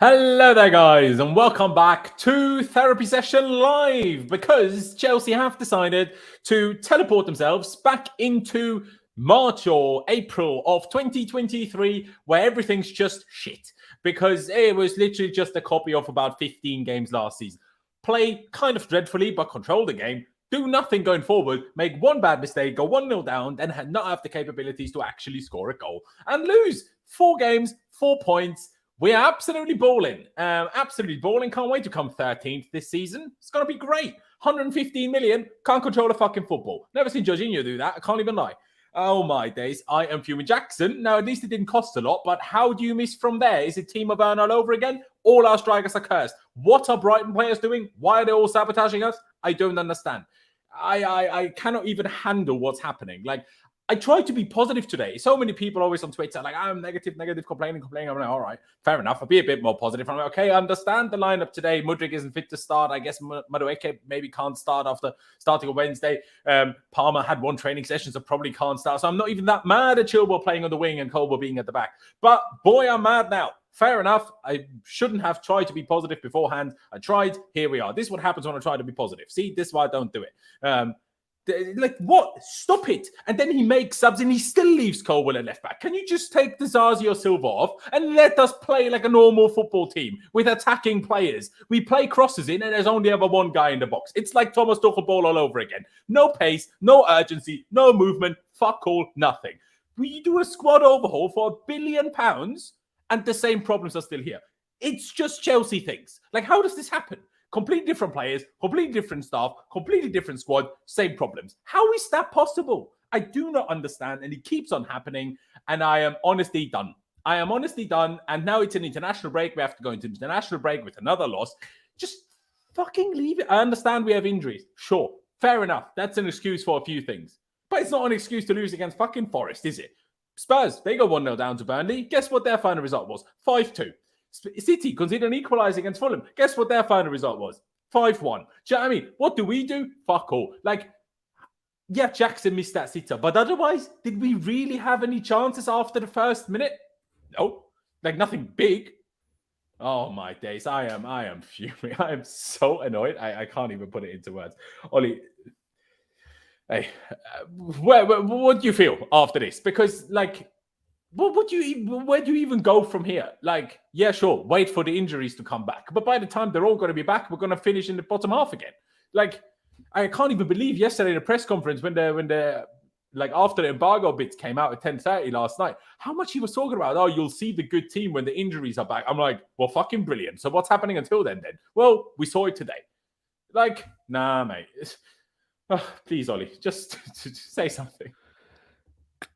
Hello there, guys, and welcome back to Therapy Session Live, because Chelsea have decided to teleport themselves back into March or April of 2023, where everything's just shit, because it was literally just a copy of about 15 games last season. Play kind of dreadfully, but control the game, do nothing going forward, make one bad mistake, go 1-0 down, then not have the capabilities to actually score a goal, and lose 4 games, 4 points. We are absolutely balling. Absolutely balling. Can't wait to come 13th this season. It's going to be great. 115 million. Can't control a fucking football. Never seen Jorginho do that. I can't even lie. Oh, my days. I am fuming. Jackson. Now, at least it didn't cost a lot, but how do you miss from there? Is it Timo Werner all over again? All our strikers are cursed. What are Brighton players doing? Why are they all sabotaging us? I don't understand. I cannot even handle what's happening. Like, I tried to be positive today. So many people always on Twitter like, I'm negative, complaining. I'm like, all right, fair enough. I'll be a bit more positive. I'm like, okay, I understand the lineup today. Mudryk isn't fit to start. I guess Madueke maybe can't start after starting on Wednesday. Palmer had 1 training session, so probably can't start. So I'm not even that mad at Chilwell playing on the wing and Colwell being at the back. But boy, I'm mad now. Fair enough. I shouldn't have tried to be positive beforehand. I tried. Here we are. This is what happens when I try to be positive. See, this is why I don't do it. Like, what? Stop it. And then he makes subs and he still leaves Colwell at left back. Can you just take the Zazi or Silva off and let us play like a normal football team with attacking players? We play crosses in and there's only ever one guy in the box. It's like Thomas Tuchel ball all over again. No pace, no urgency, no movement, fuck all, nothing. We do a squad overhaul for £1 billion and the same problems are still here. It's just Chelsea things. Like, how does this happen? Completely different players, completely different staff, completely different squad, same problems. How is that possible? I do not understand, and it keeps on happening, and I am honestly done. And now it's an international break. We have to go into international break with another loss. Just fucking leave it. I understand we have injuries. Sure, fair enough. That's an excuse for a few things. But it's not an excuse to lose against fucking Forest, is it? Spurs, they go 1-0 down to Burnley. Guess what their final result was? 5-2. City conceded an equaliser against Fulham. Guess what their final result was? 5-1. Do you know what I mean? What do we do? Fuck all. Like, yeah, Jackson missed that sitter. But otherwise, did we really have any chances after the first minute? No. Like, nothing big. Oh, my days. I am fuming. I am so annoyed. I can't even put it into words. Ollie, hey, what do you feel after this? Because, like, where do you even go from here? Like, yeah, sure, wait for the injuries to come back. But by the time they're all going to be back, we're going to finish in the bottom half again. Like, I can't even believe yesterday the press conference when the like after the embargo bits came out at 10:30 last night, how much he was talking about, oh, you'll see the good team when the injuries are back. I'm like, well, fucking brilliant. So what's happening until then? Well, we saw it today. Like, nah, mate. Please, Ollie, just say something.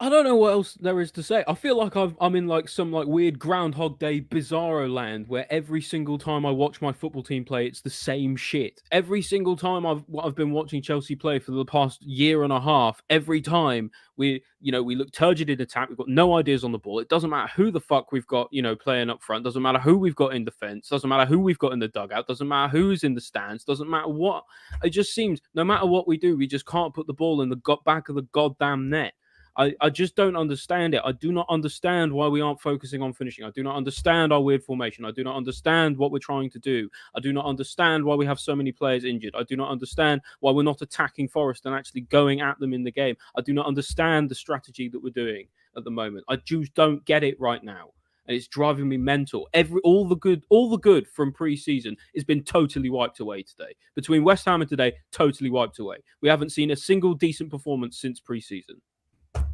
I don't know what else there is to say. I feel like I'm in like some like weird Groundhog Day bizarro land where every single time I watch my football team play, it's the same shit. Every single time I've been watching Chelsea play for the past year and a half, every time we look turgid in attack, we've got no ideas on the ball. It doesn't matter who the fuck we've got, playing up front. Doesn't matter who we've got in defense. Doesn't matter who we've got in the dugout. Doesn't matter who's in the stands. Doesn't matter what. It just seems no matter what we do, we just can't put the ball in the back of the goddamn net. I just don't understand it. I do not understand why we aren't focusing on finishing. I do not understand our weird formation. I do not understand what we're trying to do. I do not understand why we have so many players injured. I do not understand why we're not attacking Forest and actually going at them in the game. I do not understand the strategy that we're doing at the moment. I just don't get it right now. And it's driving me mental. All the good from pre-season has been totally wiped away today. Between West Ham and today, totally wiped away. We haven't seen a single decent performance since pre-season.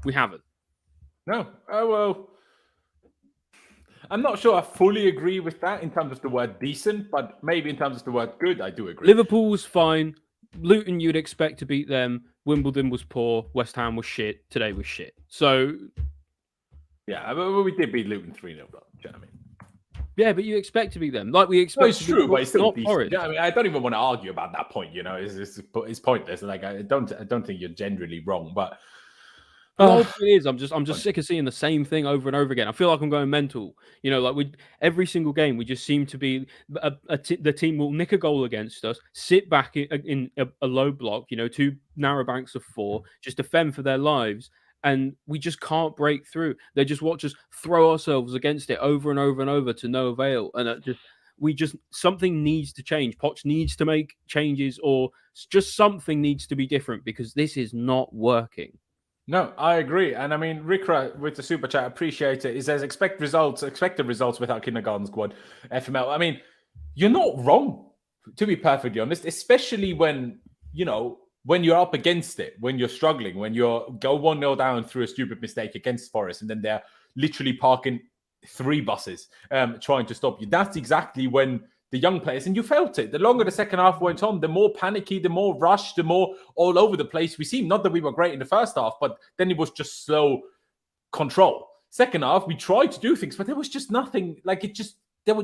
We haven't. No. Oh, well. I'm not sure I fully agree with that in terms of the word decent, but maybe in terms of the word good, I do agree. Liverpool was fine. Luton, you'd expect to beat them. Wimbledon was poor. West Ham was shit. Today was shit. So, yeah, we did beat Luton 3-0, though. Do you know what I mean? Yeah, but you expect to beat them. Like we expect. It's true, but it's still decent. Yeah, I mean, I don't even want to argue about that point. It's pointless. Like I don't think you're generally wrong, but. It is. I'm just sick of seeing the same thing over and over again. I feel like I'm going mental. Every single game, we just seem to be the team will nick a goal against us, sit back in a low block, 2 narrow banks of 4, just defend for their lives, and we just can't break through. They just watch us throw ourselves against it over and over and over to no avail. And something needs to change. Poch needs to make changes, or just something needs to be different, because this is not working. No, I agree. And I mean, Rikra with the super chat, appreciate it. He says, expected results without kindergarten squad, FML. I mean, you're not wrong, to be perfectly honest, especially when, when you're up against it, when you're struggling, when you're go 1-0 down through a stupid mistake against Forest, and then they're literally parking 3 buses trying to stop you. That's exactly when the young players, and you felt it. The longer the second half went on, the more panicky, the more rushed, the more all over the place we seemed. Not that we were great in the first half, but then it was just slow control. Second half, we tried to do things, but there was just nothing. Like they were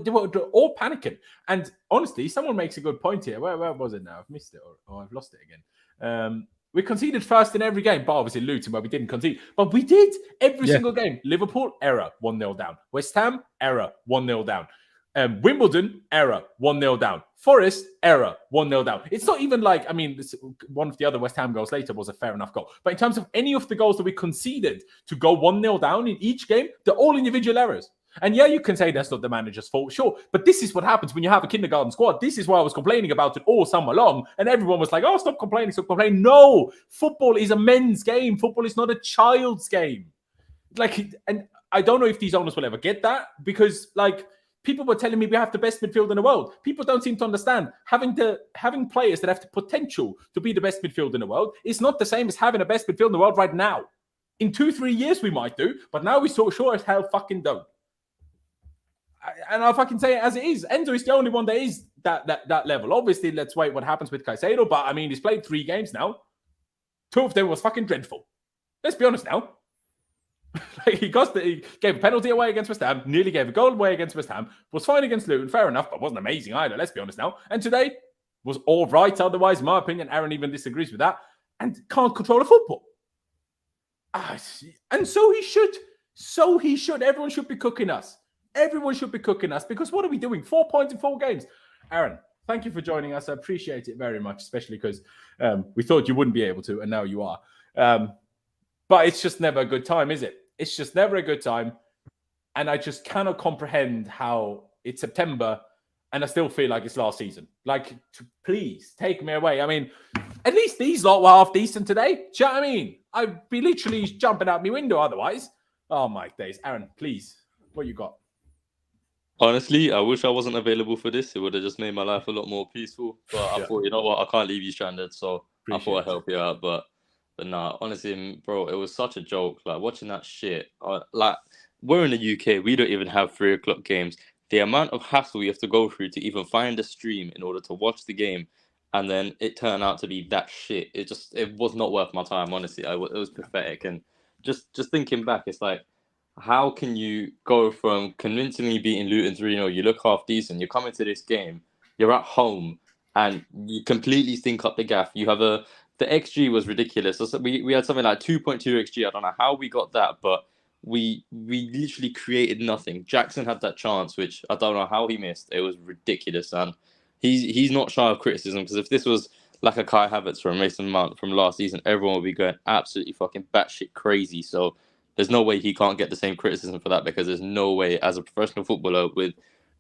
all panicking. And honestly, someone makes a good point here. Where was it now? I've missed it, or I've lost it again. We conceded first in every game, but obviously Luton, where we didn't concede. But we did every single game. Liverpool, error, 1-0 down. West Ham, error, 1-0 down. Wimbledon, error, 1-0 down. Forest, error, 1-0 down. It's not even like, one of the other West Ham goals later was a fair enough goal. But in terms of any of the goals that we conceded to go 1-0 down in each game, they're all individual errors. And yeah, you can say that's not the manager's fault, sure. But this is what happens when you have a kindergarten squad. This is why I was complaining about it all summer long. And everyone was like, oh, stop complaining, stop complaining. No, football is a men's game. Football is not a child's game. And I don't know if these owners will ever get that, because people were telling me we have the best midfield in the world. People don't seem to understand having players that have the potential to be the best midfield in the world is not the same as having the best midfield in the world right now. In 2-3 years we might do, but now we so sure as hell fucking don't. And I'll fucking say it as it is. Enzo is the only one that is that level. Obviously, let's wait what happens with Caicedo, but he's played 3 games now. 2 of them was fucking dreadful. Let's be honest now. He gave a penalty away against West Ham, nearly gave a goal away against West Ham, was fine against Luton, fair enough, but wasn't amazing either, let's be honest now. And today was all right otherwise, in my opinion. Aaron even disagrees with that, and can't control a football. And so he should. Everyone should be cooking us. Everyone should be cooking us, because what are we doing? 4 points in 4 games. Aaron, thank you for joining us. I appreciate it very much, especially because we thought you wouldn't be able to, and now you are. But it's just never a good time, is it? It's just never a good time. And I just cannot comprehend how it's September and I still feel like it's last season. Please take me away. At least these lot were half decent today. Do you know what I mean? I'd be literally jumping out my window otherwise. Oh, my days. Aaron, please, what you got? Honestly, I wish I wasn't available for this. It would have just made my life a lot more peaceful. But I thought, you know what? I can't leave you stranded. So I thought I'd help you out. But nah, honestly, bro, it was such a joke. Watching that shit. We're in the UK. We don't even have 3 o'clock games. The amount of hassle you have to go through to even find a stream in order to watch the game, and then it turned out to be that shit. It was not worth my time, honestly. It was pathetic. And just thinking back, it's like, how can you go from convincingly beating Luton 3-0, you look half decent, you come into this game, you're at home, and you completely stink up the gaff. You have the XG was ridiculous. We had something like 2.2 XG. I don't know how we got that, but we literally created nothing. Jackson had that chance, which I don't know how he missed. It was ridiculous, and he's not shy of criticism, because if this was like a Kai Havertz or a Mason Mount from last season, everyone would be going absolutely fucking batshit crazy. So there's no way he can't get the same criticism for that, because there's no way, as a professional footballer with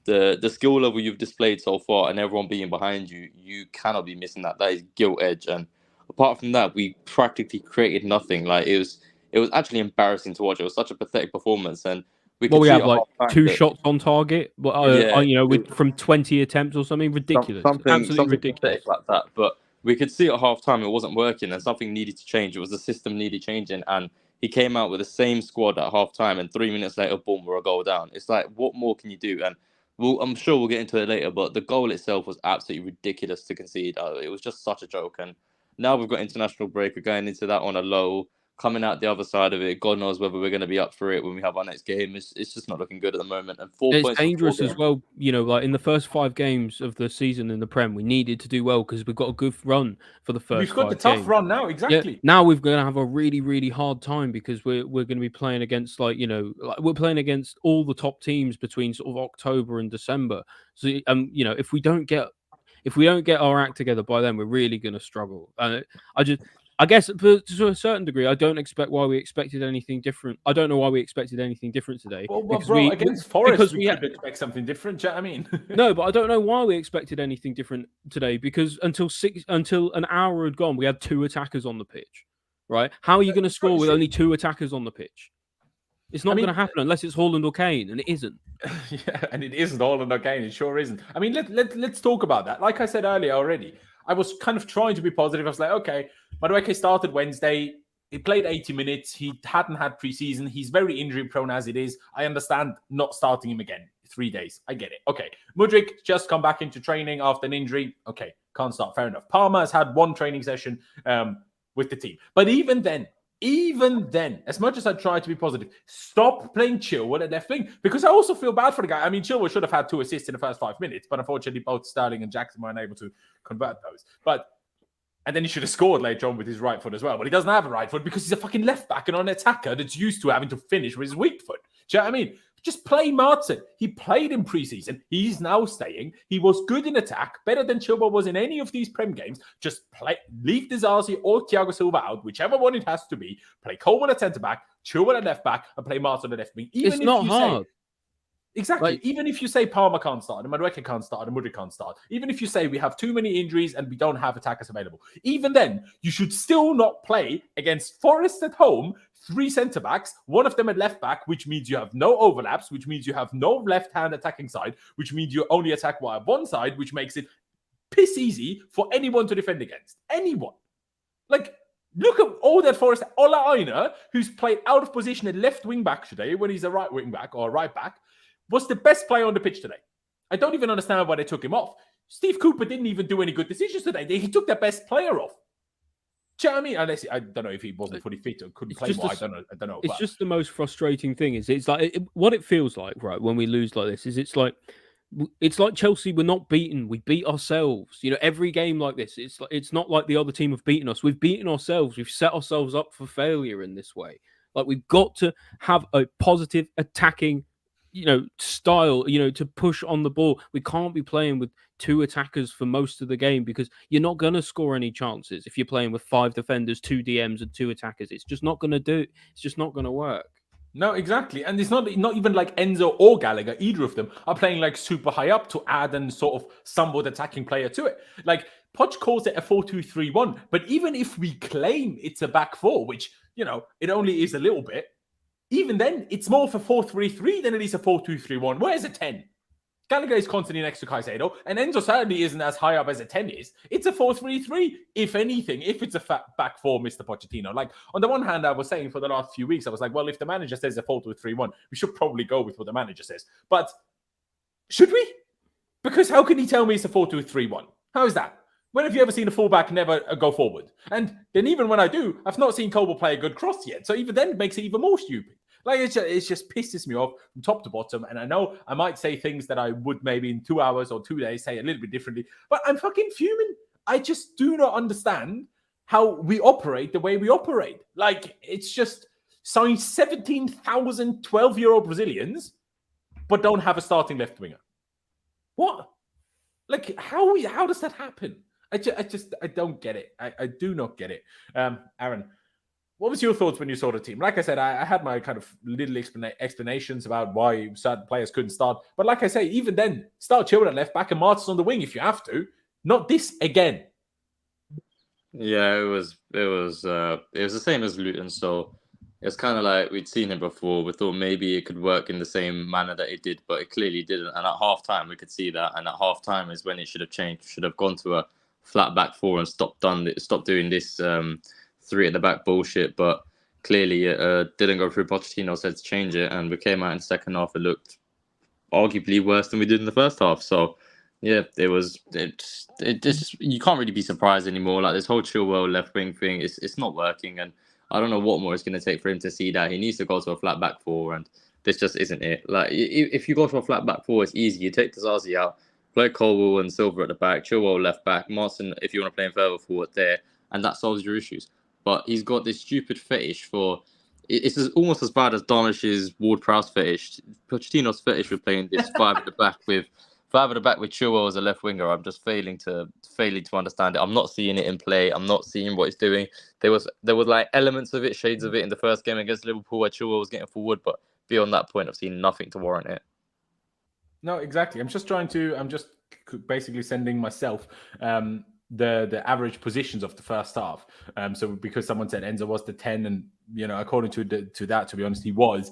the skill level you've displayed so far and everyone being behind you, you cannot be missing that. That is gilt edge. And apart from that, we practically created nothing. It was actually embarrassing to watch. It was such a pathetic performance, and we have 2 shots on target, from 20 attempts or something ridiculous. Absolutely ridiculous like that. But we could see at half time it wasn't working, and something needed to change. It was the system needed changing, and he came out with the same squad at half time, and 3 minutes later, boom, we're a goal down. It's like, what more can you do? And I'm sure we'll get into it later, but the goal itself was absolutely ridiculous to concede. It was just such a joke. And now we've got international break. We're going into that on a low. Coming out the other side of it, God knows whether we're going to be up for it when we have our next game. It's just not looking good at the moment. And 4 points. It's dangerous as well. In the first 5 games of the season in the Prem, we needed to do well because we've got a good run for the first. We've got the tough run now, exactly. Yeah, now we're going to have a really, really hard time because we're going to be playing against we're playing against all the top teams between sort of October and December. So if we don't get our act together by then, we're really going to struggle. I guess to a certain degree, I don't expect why we expected anything different. I don't know why we expected anything different today. Well, bro, against Forest, we could expect something different. Do you know what I mean? No, but I don't know why we expected anything different today, because until an hour had gone, we had 2 attackers on the pitch, right? How are you going to score with only 2 attackers on the pitch? It's not going to happen unless it's Haaland or Kane, and it isn't. Yeah, and it isn't Haaland or Kane. It sure isn't. I mean, let's talk about that. Like I said earlier already, I was kind of trying to be positive. I was like, okay, Madueke started Wednesday. He played 80 minutes. He hadn't had preseason. He's very injury prone as it is. I understand not starting him again 3 days. I get it. Okay. Mudryk just come back into training after an injury. Okay. Can't start. Fair enough. Palmer has had 1 training session with the team. But even then, as much as I try to be positive, stop playing Chilwell at left wing, because I also feel bad for the guy. I mean, Chilwell should have had 2 assists in the first 5 minutes, but unfortunately, both Sterling and Jackson weren't able to convert those. And then he should have scored later on with his right foot as well. But he doesn't have a right foot because he's a fucking left back and an attacker that's used to having to finish with his weak foot. Do you know what I mean? Just play Martin. He played in preseason. He's now staying. He was good in attack, better than Chilwell was in any of these Prem games. Just leave Dizazi or Thiago Silva out, whichever one it has to be. Play Coleman at centre back, Chilwell at left back, and play Martin at left wing. It's not hard. Exactly. Even if you say Palmer can't start, and Madueke can't start, and Mudryk can't start, even if you say we have too many injuries and we don't have attackers available, even then, you should still not play against Forest at home, 3 centre-backs, one of them at left back, which means you have no overlaps, which means you have no left-hand attacking side, which means you only attack via one side, which makes it piss easy for anyone to defend against. Anyone. Like, look at all that Forest. Ola Aina, who's played out of position at left wing back today when he's a right wing back or a right back, was the best player on the pitch today. I don't even understand why they took him off. Steve Cooper didn't even do any good decisions today. He took their best player off. Do you know what I mean? Unless, I don't know if he wasn't fully fit or couldn't play more. I don't know. It's just the most frustrating thing. It's like what it feels like, right, when we lose like this. It's like Chelsea were not beaten. We beat ourselves. You know, every game like this, it's not like the other team have beaten us. We've beaten ourselves. We've set ourselves up for failure in this way. Like, we've got to have a positive attacking, style, to push on the ball. We can't be playing with 2 attackers for most of the game, because you're not going to score any chances if you're playing with 5 defenders, 2 DMs, and 2 attackers. It's just not going to do. It's just not going to work. No, exactly. And it's not even like Enzo or Gallagher. Either of them are playing like super high up to add and sort of somewhat attacking player to it. Like, Poch calls it a 4-2-3-1. But even if we claim it's a back 4, which, it only is a little bit, even then, it's more of a 4-3-3 than it is a 4-2-3-1. Where's a 10? Gallagher is constantly next to Caicedo, and Enzo certainly isn't as high up as a 10 is. It's a 4-3-3, if anything, if it's a back 4, Mr. Pochettino. Like, on the one hand, I was saying for the last few weeks, I was like, well, if the manager says a 4-2-3-1, we should probably go with what the manager says. But should we? Because how can he tell me it's a 4-2-3-1? How is that? When have you ever seen a fullback never go forward? And then even when I do, I've not seen Coble play a good cross yet. So even then, it makes it even more stupid. Like, it just pisses me off from top to bottom. And I know I might say things that I would maybe in 2 hours or 2 days say a little bit differently, but I'm fucking fuming. I just do not understand how we operate the way we operate. Like, it's just sign 17,000 12-year-old Brazilians, but don't have a starting left winger. What? Like, how does that happen? I don't get it. I do not get it. Aaron, what was your thoughts when you saw the team? Like I said, I had my kind of little explanations about why certain players couldn't start. But like I say, even then, start Chilwell at left back and Martins on the wing if you have to. Not this again. Yeah, it was the same as Luton. So it's kind of like we'd seen it before. We thought maybe it could work in the same manner that it did, but it clearly didn't. And at half-time, we could see that. And at half-time is when it should have changed. Should have gone to a flat back 4 and stopped doing this 3 at the back bullshit. But clearly it didn't go through. Pochettino said to change it, and we came out in the second half. It looked arguably worse than we did in the first half. So yeah, it just you can't really be surprised anymore. Like, this whole Chilwell left wing thing, it's not working, and I don't know what more it's going to take for him to see that he needs to go to a flat back 4, and this just isn't it. Like, if you go to a flat back 4, it's easy. You take Dizazi out, play Colwell and Silva at the back, Chilwell left back, Martin, if you want to play him further forward there, and that solves your issues. But he's got this stupid fetish for... It's almost as bad as Darnish's Ward-Prowse fetish. Pochettino's fetish with playing this 5 at the back with Five at the back with Chilwell as a left winger. I'm just failing to understand it. I'm not seeing it in play. I'm not seeing what he's doing. There was like elements of it, shades of it in the first game against Liverpool where Chilwell was getting forward, but beyond that point, I've seen nothing to warrant it. No, exactly. I'm just basically sending myself the average positions of the first half. So because someone said Enzo was the 10, and according to that, to be honest, he was.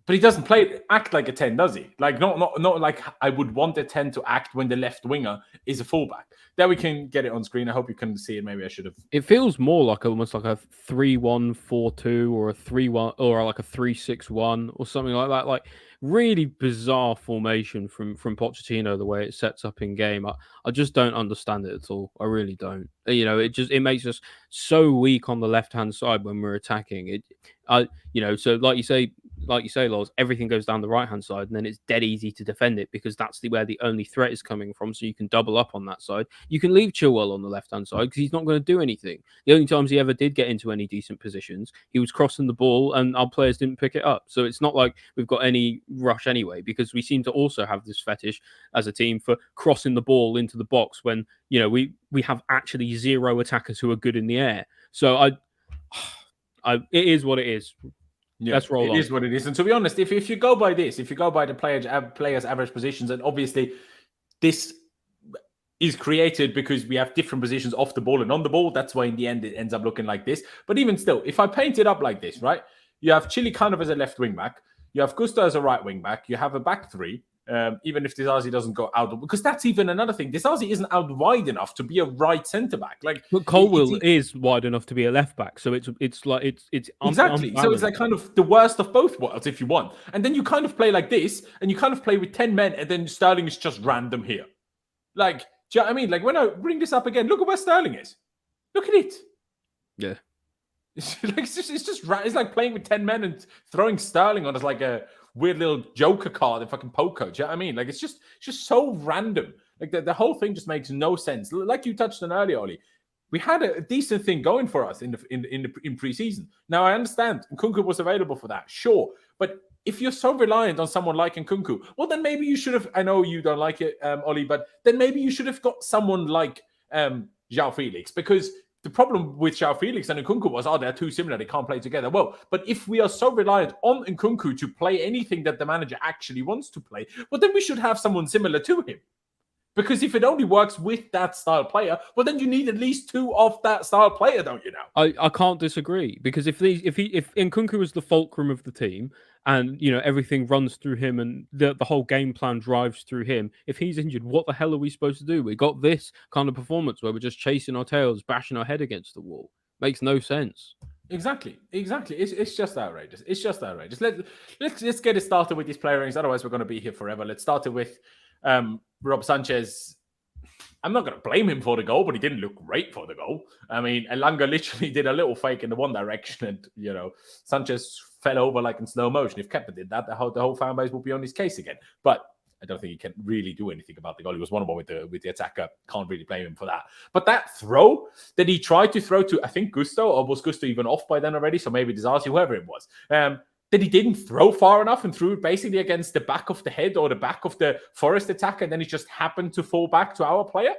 But he doesn't act like a 10, does he? Like not like I would want a 10 to act when the left winger is a fullback. There we can get it on screen. I hope you can see it. Maybe I should have. It feels more like almost like a 3-1-4-2 or a 3-1 or like a 3-6-1 or something like that. Like really bizarre formation from Pochettino, the way it sets up in game. I just don't understand it at all. I really don't. It makes us so weak on the left hand side when we're attacking. So like you say, Loz, everything goes down the right hand side, and then it's dead easy to defend it because that's where the only threat is coming from. So you can double up on that side. You can leave Chilwell on the left hand side because he's not going to do anything. The only times he ever did get into any decent positions, he was crossing the ball and our players didn't pick it up. So it's not like we've got any rush anyway, because we seem to also have this fetish as a team for crossing the ball into the box when we have actually zero attackers who are good in the air. So it is what it is. Yeah, let's roll on. It is what it is. And to be honest, if you go by this, if you go by the players' average positions, and obviously this is created because we have different positions off the ball and on the ball. That's why in the end it ends up looking like this. But even still, if I paint it up like this, right? You have Chile kind of as a left wing back. You have Gusto as a right wing back. You have a back three. Even if Disasi doesn't go out, because that's even another thing. Disasi isn't out wide enough to be a right centre back. Like, but Colwill is wide enough to be a left back, so it's exactly. So it's like kind of the worst of both worlds, if you want. And then you kind of play like this, and you kind of play with 10 men, and then Sterling is just random here. Like, do you know what I mean? Like when I bring this up again, look at where Sterling is. Look at it. Yeah. It's like playing with 10 men and throwing Sterling on as like a weird little Joker card in fucking poker. Do you know what I mean? Like it's just so random. Like the whole thing just makes no sense. Like you touched on earlier, Ollie, we had a decent thing going for us in pre-season. Now I understand Nkunku was available for that, sure, but if you're so reliant on someone like Nkunku, well then maybe you should have. I know you don't like it, Ollie, but then maybe you should have got someone like João Felix, because the problem with João Felix and Nkunku was, they're too similar. They can't play together. Well, but if we are so reliant on Nkunku to play anything that the manager actually wants to play, well, then we should have someone similar to him. Because if it only works with that style player, well, then you need at least two of that style player, don't you now? I can't disagree, because if Nkunku is the fulcrum of the team, and everything runs through him, and the whole game plan drives through him, if he's injured, what the hell are we supposed to do? We got this kind of performance where we're just chasing our tails, bashing our head against the wall. Makes no sense. Exactly. It's just outrageous. Let's get it started with these player ratings. Otherwise, we're going to be here forever. Let's start it with Rob Sanchez. I'm not going to blame him for the goal, but he didn't look great for the goal. I mean, Elanga literally did a little fake in the one direction, and Sanchez fell over like in slow motion. If Kepa did that, the whole fan base would be on his case again. But I don't think he can really do anything about the goal. He was one-on-one with the attacker. Can't really blame him for that. But that throw that he tried to throw to, I think Gusto, or was Gusto even off by then already? So maybe Disasi, whoever it was. That he didn't throw far enough and threw it basically against the back of the head or the back of the Forest attacker, and then he just happened to fall back to our player.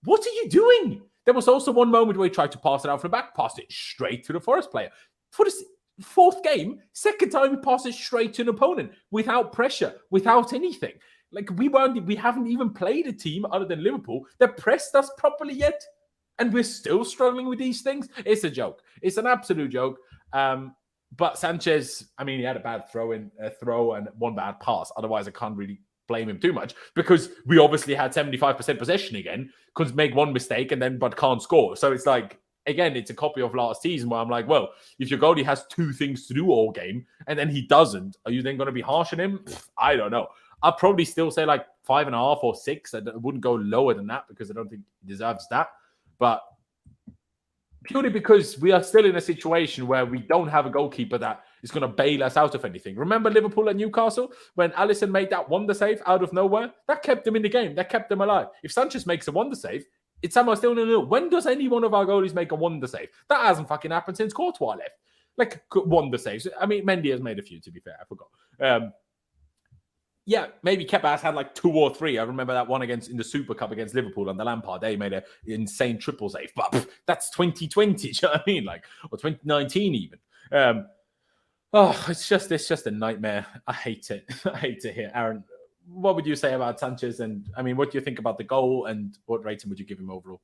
What are you doing? There was also one moment where he tried to pass it out from the back, passed it straight to the Forest player. For this fourth game, second time he passed it straight to an opponent without pressure, without anything. Like we haven't even played a team other than Liverpool that pressed us properly yet, and we're still struggling with these things. It's a joke. It's an absolute joke. But Sanchez, I mean, he had a bad throw and one bad pass. Otherwise, I can't really blame him too much, because we obviously had 75% possession again, could make one mistake but can't score. So it's like, again, it's a copy of last season where I'm like, well, if your goalie has two things to do all game and then he doesn't, are you then going to be harsh on him? I don't know. I'd probably still say like 5.5 or 6. I wouldn't go lower than that because I don't think he deserves that. But purely because we are still in a situation where we don't have a goalkeeper that is going to bail us out of anything. Remember Liverpool and Newcastle when Alisson made that wonder save out of nowhere? That kept them in the game. That kept them alive. If Sanchez makes a wonder save, it's somehow still 0-0. When does any one of our goalies make a wonder save? That hasn't fucking happened since Courtois left. Like wonder saves. I mean, Mendy has made a few, to be fair. I forgot. yeah, maybe Kepa has had like 2 or 3. I remember that one in the Super Cup against Liverpool on the Lampard. They made an insane triple save. But that's 2020, do you know what I mean? Like, or 2019 even. It's just a nightmare. I hate it. I hate to hear. Aaron, what would you say about Sanchez? And I mean, what do you think about the goal? And what rating would you give him overall?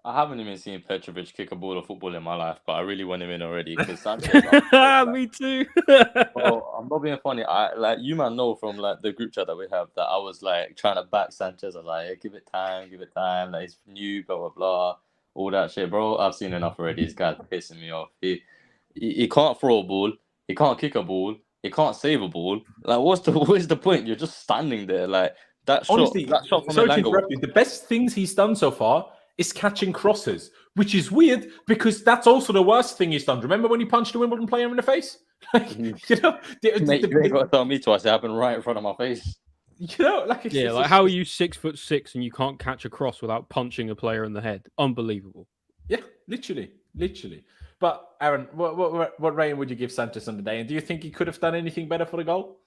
I haven't even seen Petrovic kick a ball of football in my life, but I really want him in already because Sanchez. Me too. Well, I'm not being funny. You man know from like the group chat that we have that I was like trying to back Sanchez. I was like, hey, give it time. Like he's new, blah blah blah, all that shit, bro. I've seen enough already. This guy's pissing me off. He can't throw a ball. He can't kick a ball. He can't save a ball. Like, what's the point? You're just standing there. Like that shot. Honestly, that shot from sorry to Elanga. interrupt you. The best things he's done so far is catching crosses, which is weird because that's also the worst thing he's done. Remember when he punched the Wimbledon player in the face? Like, you know, Mate, you ain't got to tell me twice. It happened right in front of my face. You know, like how are you 6'6" and you can't catch a cross without punching a player in the head? Unbelievable. Yeah, literally. But Aaron, what rating would you give Sanchez on the day? And do you think he could have done anything better for the goal?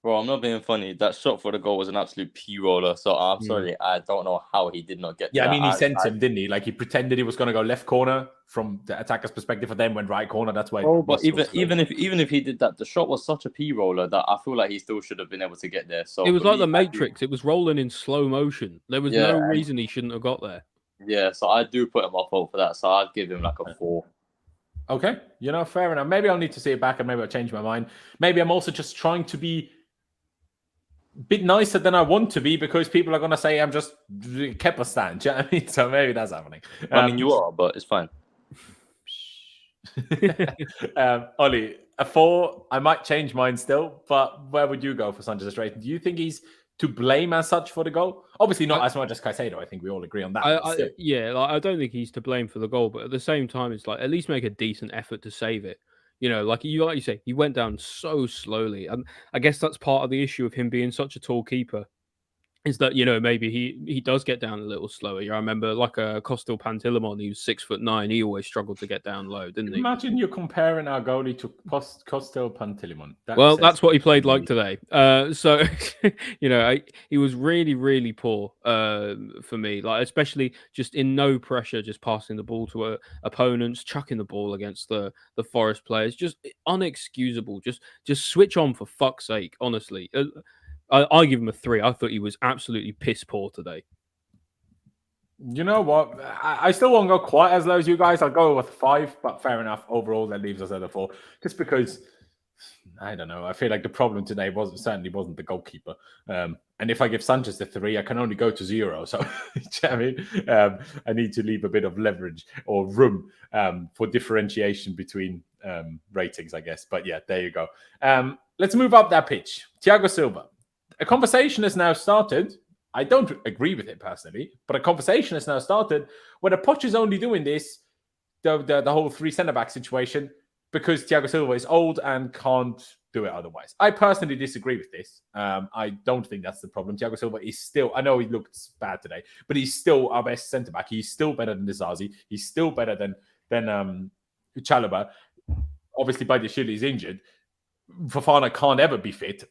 Bro, I'm not being funny. That shot for the goal was an absolute P-roller. So I'm sorry. I don't know how he did not get Yeah, that. I mean, he sent him, didn't he? Like, he pretended he was going to go left corner from the attacker's perspective, but then went right corner. That's why. Oh, but even if he did that, the shot was such a P-roller that I feel like he still should have been able to get there. So it was like the Matrix. It was rolling in slow motion. There was no reason he shouldn't have got there. Yeah, so I do put him off hope for that. So I'd give him like a 4. Okay, fair enough. Maybe I'll need to see it back and maybe I'll change my mind. Maybe I'm also just trying to be a bit nicer than I want to be because people are going to say I'm just Kepa stan. Do you know what I mean? So maybe that's happening. I mean, you are, but it's fine. Ollie, a 4. I might change mine still, but where would you go for Sanchez's rating? Do you think he's to blame as such for the goal? Obviously not as much as Caicedo. I think we all agree on that. I don't think he's to blame for the goal, but at the same time, it's like at least make a decent effort to save it. You know, like you say, he went down so slowly. And I guess that's part of the issue of him being such a tall keeper. Is that, you know, maybe he does get down a little slower. I remember like a Costel Pantilimon, he was 6'9". He always struggled to get down low, didn't he? Imagine you're comparing our goalie to Costel Pantilimon. That's what he played like today. So, you know, he was really, really poor for me. Like, especially just in no pressure, just passing the ball to opponents, chucking the ball against the Forest players. Just unexcusable. Just switch on for fuck's sake, honestly. I give him a 3. I thought he was absolutely piss poor today. You know what? I still won't go quite as low as you guys. I'll go with 5, but fair enough. Overall, that leaves us at a 4. Just because, I don't know. I feel like the problem today certainly wasn't the goalkeeper. And if I give Sanchez the 3, I can only go to 0. So, I mean, I need to leave a bit of leverage or room for differentiation between ratings, I guess. But yeah, there you go. Let's move up that pitch. Thiago Silva. A conversation has now started. I don't agree with it personally, but a conversation has now started where the Poch is only doing this, the whole 3 centre-back situation, because Thiago Silva is old and can't do it otherwise. I personally disagree with this. I don't think that's the problem. Thiago Silva is still, I know he looked bad today, but he's still our best centre-back. He's still better than Dizazi. He's still better than Chalobah. Obviously, Badiashile is injured. Fofana can't ever be fit.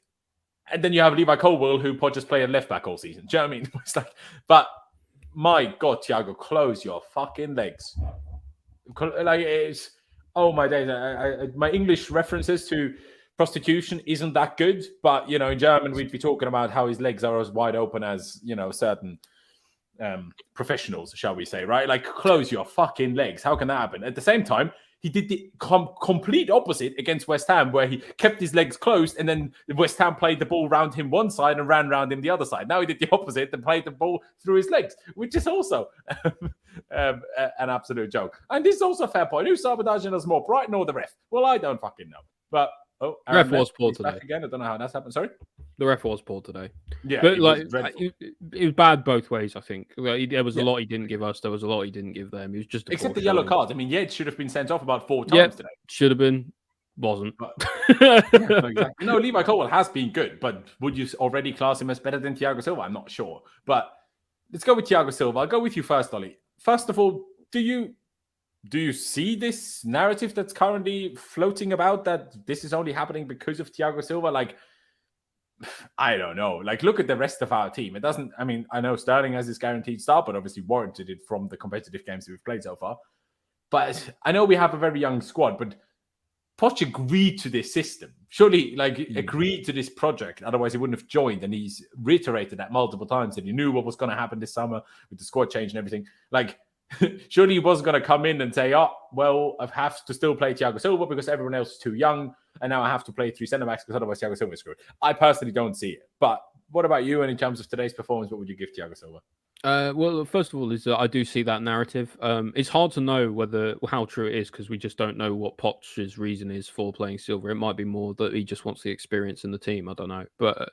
And then you have Levi Colwill, who Poch has played left back all season. Do you know what I mean? It's like, but my God, Thiago, close your fucking legs. Like, it's, oh my days. My English references to prostitution isn't that good, but you know, in German, we'd be talking about how his legs are as wide open as, you know, certain professionals, shall we say, right? Like, close your fucking legs. How can that happen? At the same time, he did the complete opposite against West Ham, where he kept his legs closed, and then West Ham played the ball round him one side and ran round him the other side. Now he did the opposite and played the ball through his legs, which is also an absolute joke. And this is also a fair point. Who's sabotaging us more, Brighton or the ref? Well, I don't fucking know. But ref was poor today. Again, I don't know how that's happened. Sorry? The ref was poor today. Yeah, but it was bad both ways, I think. There was a lot he didn't give us. There was a lot he didn't give them. It was just except the yellow card. I mean, it should have been sent off about 4 times today. Should have been. Wasn't. Exactly. No, Levi Colwill has been good, but would you already class him as better than Thiago Silva? I'm not sure. But let's go with Thiago Silva. I'll go with you first, Ollie. First of all, do you see this narrative that's currently floating about that this is only happening because of Thiago Silva? Like, I don't know. Like, look at the rest of our team. It doesn't. I mean, I know Sterling has his guaranteed start, but obviously warranted it from the competitive games that we've played so far. But I know we have a very young squad, but Poch agreed to this system. Surely, agreed to this project. Otherwise, he wouldn't have joined. And he's reiterated that multiple times that he knew what was going to happen this summer with the squad change and everything. Like, surely he wasn't going to come in and say, oh, well, I have to still play Thiago Silva because everyone else is too young. And now I have to play 3 centre-backs because otherwise Thiago Silva is screwed. I personally don't see it. But what about you? And in terms of today's performance, what would you give Thiago Silva? Well, first of all, is I do see that narrative. It's hard to know how true it is because we just don't know what Poch's reason is for playing Silva. It might be more that he just wants the experience in the team. I don't know, but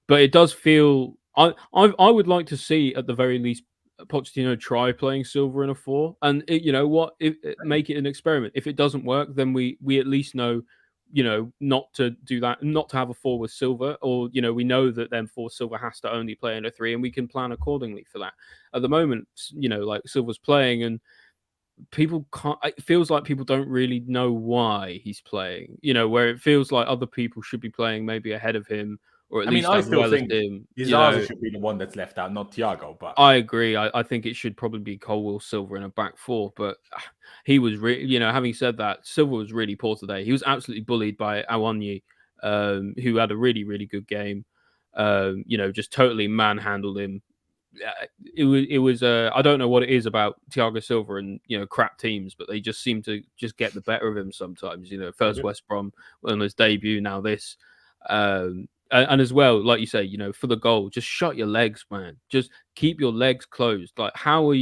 it does feel. I would like to see at the very least Pochettino try playing Silva in a 4, and you know what, make it an experiment. If it doesn't work, then we at least know. Not to do that, not to have a 4 with Silva, or we know that then Silva has to only play in a 3, and we can plan accordingly for that. At the moment, like Silva's playing, and people can't. It feels like people don't really know why he's playing. Where it feels like other people should be playing maybe ahead of him, or at least I still think him. Zaza should be the one that's left out, not Thiago. But I agree. I think it should probably be Colwill, Silva in a back 4. But he was really, having said that, Silva was really poor today. He was absolutely bullied by Awoniyi, who had a really, really good game. Just totally manhandled him. It was. I don't know what it is about Thiago Silva and crap teams, but they just seem to just get the better of him sometimes. First West Brom on his debut, now this. And as well, like you say, for the goal, just shut your legs, man. Just keep your legs closed. Like, how are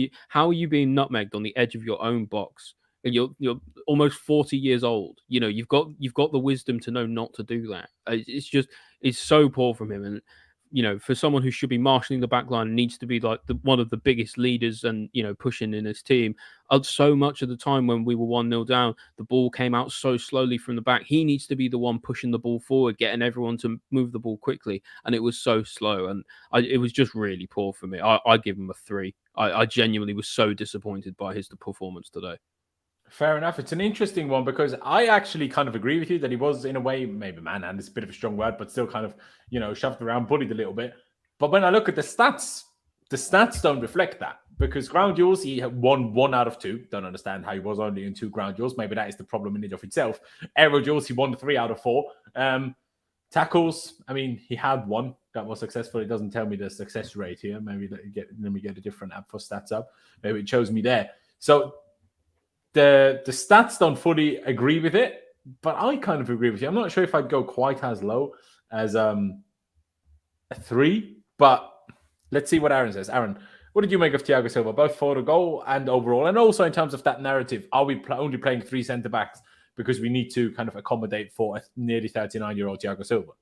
you being nutmegged on the edge of your own box? And you're almost 40 years old. You've got the wisdom to know not to do that. It's so poor from him. And for someone who should be marshalling the back line, needs to be like one of the biggest leaders and pushing in his team. So much of the time when we were 1-0 down, the ball came out so slowly from the back. He needs to be the one pushing the ball forward, getting everyone to move the ball quickly, and it was so slow. And it was just really poor for me. I give him a 3. I genuinely was so disappointed by his performance today. Fair enough. It's an interesting one because I actually kind of agree with you that he was, in a way, maybe manhandled is a bit of a strong word, but still kind of, shoved around, bullied a little bit. But when I look at the stats don't reflect that because ground duels, he won 1 out of 2. Don't understand how he was only in 2 ground duels. Maybe that is the problem in and of itself. Aero duels, he won 3 out of 4. Tackles, I mean, he had 1 that was successful. It doesn't tell me the success rate here. Maybe let me get a different app for stats up. Maybe it shows me there. So the stats don't fully agree with it, but I kind of agree with you. I'm not sure if I'd go quite as low as a 3, but let's see what Aaron says. Aaron, what did you make of Thiago Silva, both for the goal and overall? And also in terms of that narrative, are we only playing 3 centre-backs because we need to kind of accommodate for a nearly 39-year-old Thiago Silva?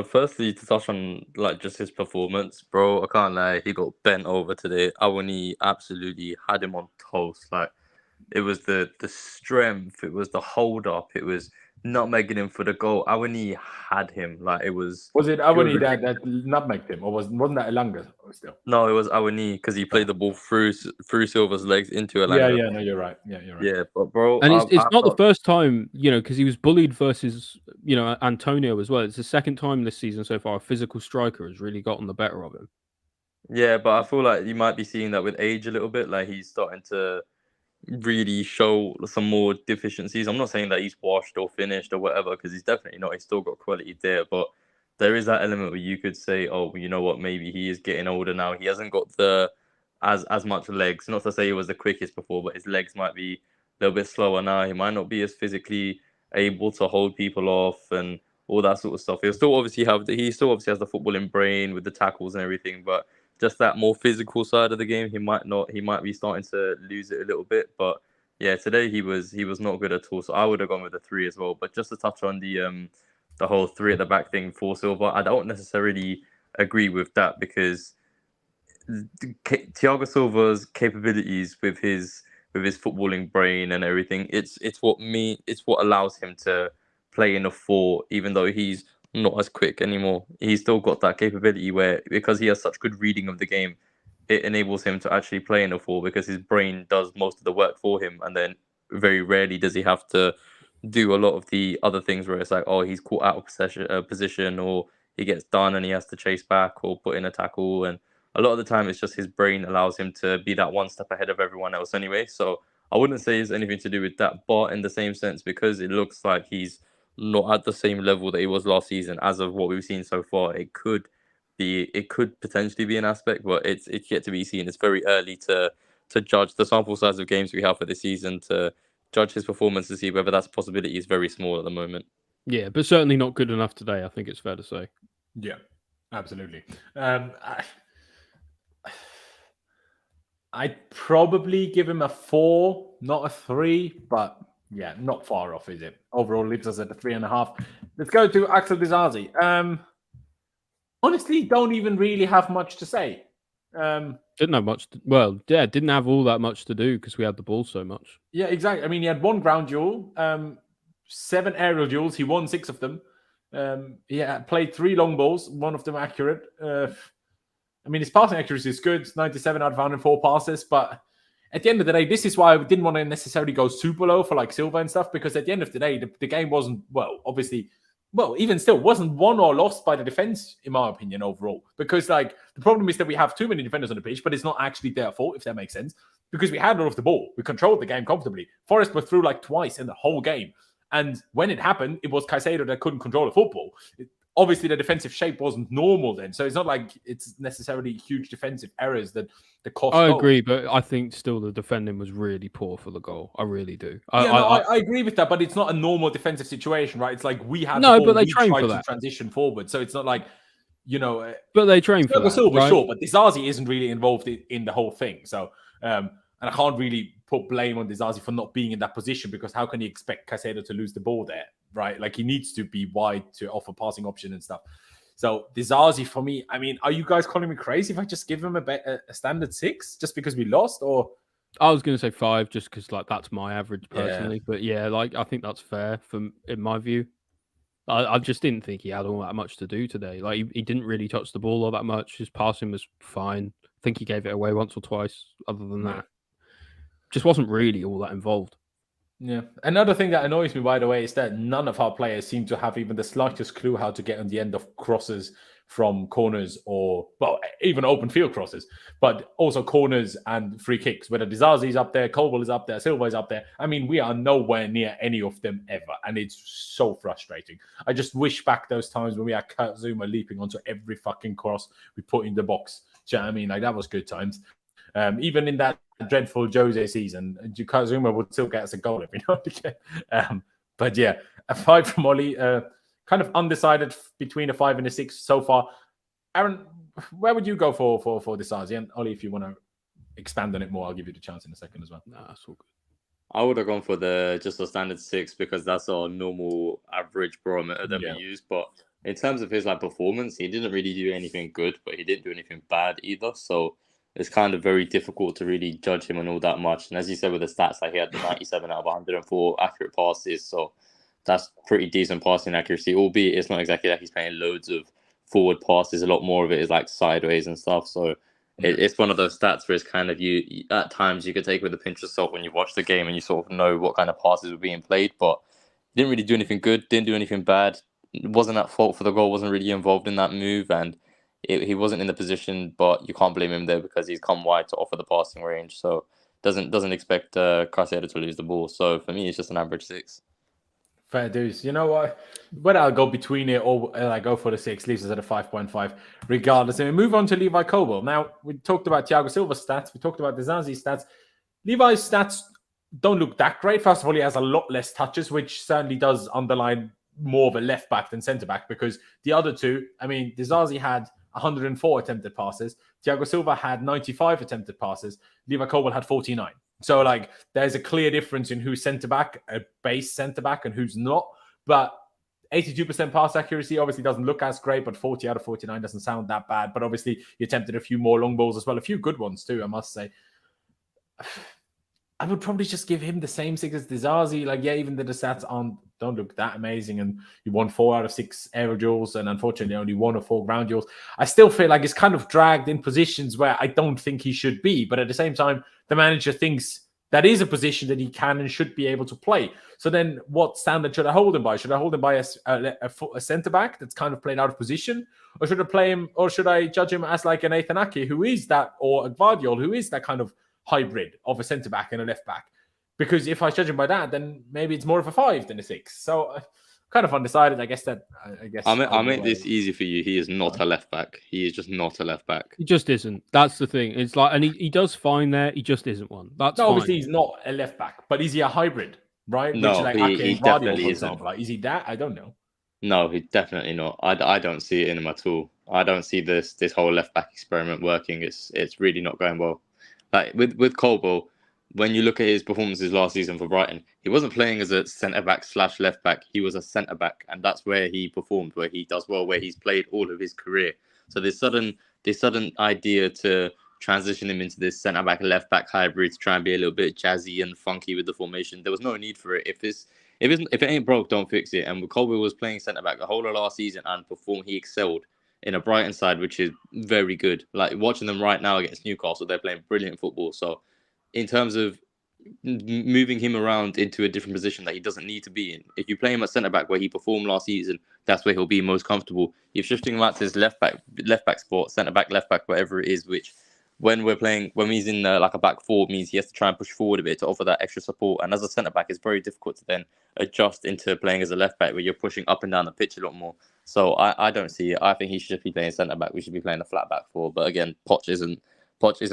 Firstly, to touch on just his performance, bro, I can't lie, he got bent over today. Awoniyi absolutely had him on toast. It was the strength, it was the hold up, it was nutmegging him for the goal. Awoniyi had him. Was it Awoniyi that nutmegged him, or wasn't that Elanga still? No, it was Awoniyi because he played the ball through Silva's legs into Elanga. Yeah, no, you're right. Yeah, you're right. Yeah, but bro, and it's not the first time, because he was bullied versus Antonio as well. It's the second time this season so far a physical striker has really gotten the better of him. Yeah, but I feel like you might be seeing that with age a little bit. He's starting to really show some more deficiencies. I'm not saying that he's washed or finished or whatever, because he's definitely not. He's still got quality there, but there is that element where you could say, oh, you know what, maybe he is getting older now. He hasn't got as much legs. Not to say he was the quickest before, but his legs might be a little bit slower now. He might not be as physically able to hold people off and all that sort of stuff. He still obviously has the footballing brain with the tackles and everything, but just that more physical side of the game, he might be starting to lose it a little bit. But yeah, today he was not good at all. So I would have gone with a 3 as well. But just to touch on the whole 3 at the back thing for Silva, I don't necessarily agree with that, because Thiago Silva's capabilities with his footballing brain and everything, it's what allows him to play in a 4, even though he's not as quick anymore. He's still got that capability where, because he has such good reading of the game, it enables him to actually play in a 4 because his brain does most of the work for him, and then very rarely does he have to do a lot of the other things where it's like, oh, he's caught out of position, or he gets done and he has to chase back or put in a tackle. And a lot of the time, it's just his brain allows him to be that one step ahead of everyone else anyway. So I wouldn't say it's anything to do with that, but in the same sense, because it looks like he's not at the same level that he was last season, as of what we've seen so far, it could potentially be an aspect, but it's yet to be seen. It's very early to judge. The sample size of games we have for this season to judge his performance to see whether that's a possibility is very small at the moment. Yeah, but certainly not good enough today, I think it's fair to say. Yeah, absolutely. I'd probably give him a 4, not a 3, but yeah, not far off, is it? Overall, leaves us at a 3.5. Let's go to Axel Disasi. Honestly, don't even really have much to say. Didn't have much. Didn't have all that much to do because we had the ball so much. Yeah, exactly. I mean, he had 1 ground duel, 7 aerial duels. He won 6 of them. He played 3 long balls, 1 of them accurate. I mean, his passing accuracy is good. 97 out of 104 passes. But at the end of the day, this is why I didn't want to necessarily go super low for like Silva and stuff, because at the end of the day, the game wasn't, even still, wasn't won or lost by the defense, in my opinion, overall. Because like the problem is that we have too many defenders on the pitch, but it's not actually their fault, if that makes sense. Because we had all of the ball. We controlled the game comfortably. Forest were through like twice in the whole game. And when it happened, it was Caicedo that couldn't control the football. Obviously, the defensive shape wasn't normal then. So it's not like it's necessarily huge defensive errors that the cost. I agree, but I think still the defending was really poor for the goal. I really do. I agree with that, but it's not a normal defensive situation, right? It's like we had but they train for that. To transition forward. So it's not like, But they train for that. Silva, right? Sure, but Disasi isn't really involved in the whole thing. So, and I can't really put blame on Disasi for not being in that position, because how can you expect Caicedo to lose the ball there, right? Like he needs to be wide to offer passing option and stuff. So Disasi for me, I mean, are you guys calling me crazy if I just give him a standard 6 just because we lost? Or I was going to say 5 just because like that's my average personally. Yeah. But yeah, like I think that's fair in my view. I just didn't think he had all that much to do today. Like he didn't really touch the ball all that much. His passing was fine. I think he gave it away once or twice. Other than that, just wasn't really all that involved. Yeah. Another thing that annoys me, by the way, is that none of our players seem to have even the slightest clue how to get on the end of crosses from corners or, even open field crosses, but also corners and free kicks. Whether Disasi is up there, Colwell is up there, Silva is up there. I mean, we are nowhere near any of them ever. And it's so frustrating. I just wish back those times when we had Zuma leaping onto every fucking cross we put in the box. Do you know what I mean? Like, that was good times. Even in that dreadful Jose season, Zuma would still get us a goal every now and again. But yeah, a 5 from Ollie. Kind of undecided between a 5 and a 6 so far. Aaron, where would you go for Disasi? And Ollie, if you want to expand on it more, I'll give you the chance in a second as well. Nah, that's all good. I would have gone for just a standard 6 because that's our normal average barometer that we use. But in terms of his performance, he didn't really do anything good, but he didn't do anything bad either. So it's kind of very difficult to really judge him on all that much. And as you said with the stats, he had the 97 out of 104 accurate passes. So that's pretty decent passing accuracy, albeit it's not exactly like he's playing loads of forward passes. A lot more of it is sideways and stuff. So it's one of those stats where it's kind of you at times you could take it with a pinch of salt when you watch the game and you sort of know what kind of passes were being played. But he didn't really do anything good, didn't do anything bad. Wasn't at fault for the goal, wasn't really involved in that move. And he wasn't in the position, but you can't blame him there because he's come wide to offer the passing range. So doesn't expect Caicedo to lose the ball. So for me, it's just an average 6. Fair dues. You know what? Whether I'll go between it or I go for the 6, leaves us at a 5.5 regardless. And we move on to Levi Colwell. Now, we talked about Thiago Silva's stats. We talked about Disasi's stats. Levi's stats don't look that great. First of all, he has a lot less touches, which certainly does underline more of a left back than centre back, because the other two, I mean, Disasi had 104 attempted passes. Thiago Silva had 95 attempted passes. Levi Colwell had 49. So, there's a clear difference in who's centre-back, a base centre-back, and who's not. But 82% pass accuracy obviously doesn't look as great, but 40 out of 49 doesn't sound that bad. But obviously, he attempted a few more long balls as well. A few good ones, too, I must say. I would probably just give him the same 6 as Disasi. Even though the stats don't look that amazing, and he won 4 out of 6 aerial duels, and unfortunately only 1 or 4 ground duels. I still feel like he's kind of dragged in positions where I don't think he should be. But at the same time, the manager thinks That is a position that he can and should be able to play. So then what standard should I hold him by? Should I hold him by a centre-back that's kind of played out of position? Or should I play him, or should I judge him as like an Nathan Ake, who is that, or a Gvardiol, who is that kind of hybrid of a centre-back and a left-back? Because if I judge him by that, then maybe it's more of a 5 than a 6. So kind of undecided. I guess. I'll make this easy for you. He is not a left back. He is just not a left back. He just isn't. That's the thing. It's like, and he does fine there. He just isn't one. That's fine. Obviously he's not a left back, but is he a hybrid? Right? No, which, like, he definitely isn't. Like, is he that? I don't know. No, he's definitely not. I don't see it in him at all. I don't see this whole left back experiment working. It's really not going well. Like with Colwell, when you look at his performances last season for Brighton, he wasn't playing as a centre-back / left-back. He was a centre-back, and that's where he performed, where he does well, where he's played all of his career. So this sudden idea to transition him into this centre-back, left-back hybrid to try and be a little bit jazzy and funky with the formation, there was no need for it. If it ain't broke, don't fix it. And Colwell was playing centre-back the whole of last season and he excelled in a Brighton side, which is very good. Like, watching them right now against Newcastle, they're playing brilliant football. So in terms of moving him around into a different position that he doesn't need to be in, if you play him at centre-back where he performed last season, that's where he'll be most comfortable. If shifting him out to his left-back spot, centre-back, left-back, whatever it is, which when he's in like a back four, means he has to try and push forward a bit to offer that extra support. And as a centre-back, it's very difficult to then adjust into playing as a left-back where you're pushing up and down the pitch a lot more. So I don't see it. I think he should just be playing centre-back. We should be playing a flat back four. But again, Poch isn't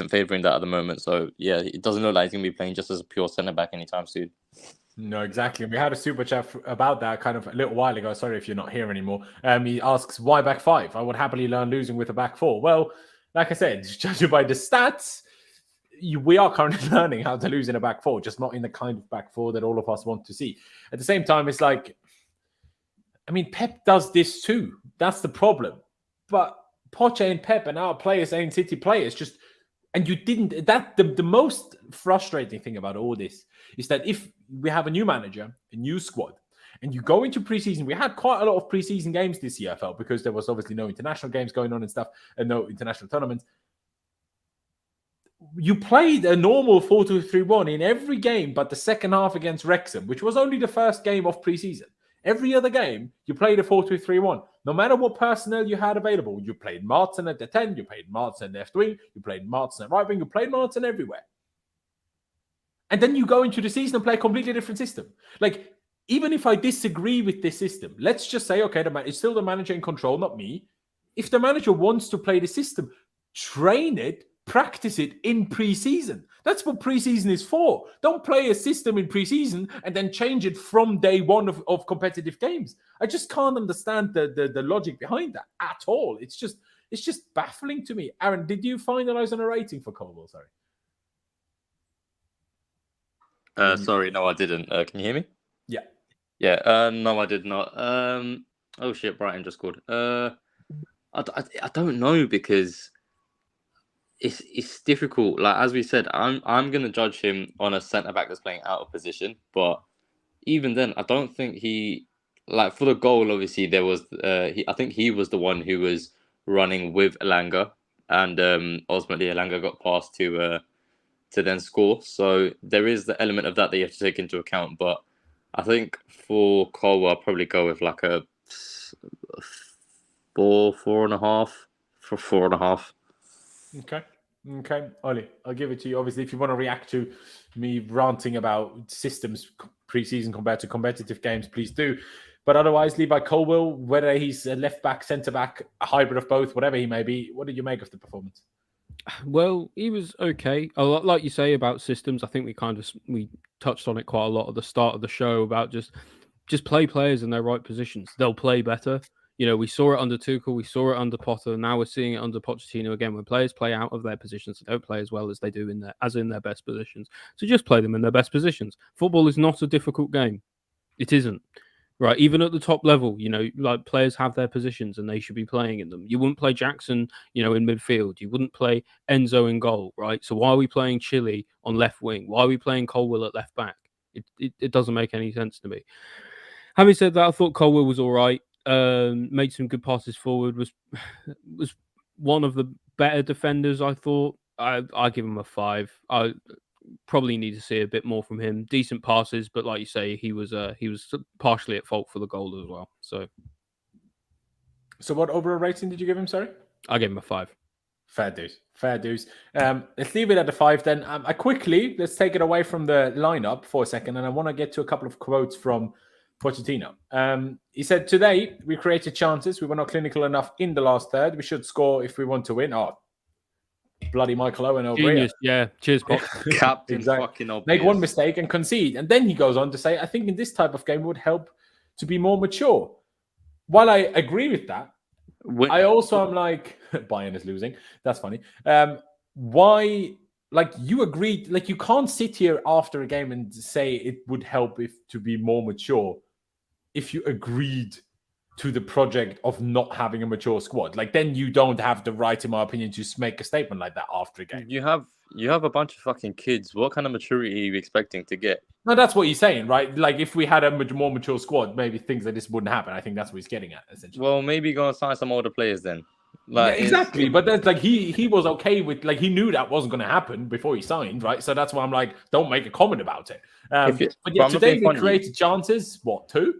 favouring that at the moment. So yeah, it doesn't look like he's going to be playing just as a pure centre-back anytime soon. No, exactly. We had a super chat about that kind of a little while ago. Sorry if you're not here anymore. He asks, why back 5? I would happily learn losing with a back 4. Well, like I said, judging by the stats, we are currently learning how to lose in a back 4, just not in the kind of back 4 that all of us want to see. At the same time, it's like, I mean, Pep does this too. That's the problem. But Poch and Pep and our players ain't City players. Just, and you didn't. That the most frustrating thing about all this is that if we have a new manager, a new squad, and you go into preseason, we had quite a lot of preseason games this year, I felt, because there was obviously no international games going on and stuff, and no international tournaments. You played a normal 4-2-3-1 in every game but the second half against Wrexham, which was only the first game of preseason. Every other game, you played a 4-2-3-1. No matter what personnel you had available, you played Martin at the 10, you played Martin left wing, you played Martin at right wing, you played Martin everywhere. And then you go into the season and play a completely different system. Like, even if I disagree with this system, let's just say, okay, it's still the manager in control, not me. If the manager wants to play the system, train it, practice it in preseason. That's what preseason is for. Don't play a system in preseason and then change it from day one of competitive games. I just can't understand the logic behind that at all. It's just baffling to me. Aaron, did you finalize on a rating for Colwell? Sorry. Sorry, no, I didn't. Can you hear me? Yeah. Yeah. No, I did not. Oh shit, Brighton just scored. I don't know, because it's difficult. Like, as we said, I'm gonna judge him on a centre back that's playing out of position. But even then, I don't think he, like, for the goal. Obviously, there was I think he was the one who was running with Elanga, and ultimately Elanga got past to then score. So there is the element of that you have to take into account. But I think for Colwell, I'll probably go with like a 4.5 for 4.5. Okay, Ollie, I'll give it to you. Obviously, if you want to react to me ranting about systems pre-season compared to competitive games, please do. But otherwise, Levi Colwell, whether he's a left back, centre back, a hybrid of both, whatever he may be, what did you make of the performance? Well, he was okay. Like you say about systems, I think we touched on it quite a lot at the start of the show about just play players in their right positions. They'll play better. You know, we saw it under Tuchel, we saw it under Potter. Now we're seeing it under Pochettino again. When players play out of their positions, they don't play as well as they do in their best positions. So just play them in their best positions. Football is not a difficult game. It isn't. Right, even at the top level, you know, like, players have their positions and they should be playing in them. You wouldn't play Jackson, you know, in midfield. You wouldn't play Enzo in goal, right? So why are we playing Chile on left wing? Why are we playing Colwell at left back? It doesn't make any sense to me. Having said that, I thought Colwell was all right. Made some good passes forward. Was one of the better defenders, I thought. I give him a 5. probably need to see a bit more from him. Decent passes, but like you say, he was partially at fault for the goal as well. So what overall rating did you give him? Sorry, I gave him a 5. Fair dues. Fair dues. Let's leave it at a 5 then. Let's take it away from the lineup for a second, and I want to get to a couple of quotes from Pochettino. He said, "Today, we created chances. We were not clinical enough in the last third. We should score if we want to win." Oh, bloody Michael Owen over Genius. here. Yeah. Cheers, Pop. Captain Exactly. fucking obvious. Make one mistake and concede. And then he goes on to say, "I think in this type of game it would help to be more mature." While I agree with that, I also am like, Bayern is losing. That's funny. Why, like, you agreed, like, you can't sit here after a game and say it would help if to be more mature if you agreed to the project of not having a mature squad. Like, then you don't have the right, in my opinion, to make a statement like that after a game. You have a bunch of fucking kids. What kind of maturity are you expecting to get? No, that's what he's saying, right? Like, if we had a more mature squad, maybe things like this wouldn't happen. I think that's what he's getting at, essentially. Well, maybe go and sign some older players then. Like, yeah, exactly. But that's like he was okay with, like, he knew that wasn't going to happen before he signed, right? So that's why I'm like, don't make a comment about it. But yeah, today we created chances. What, 2?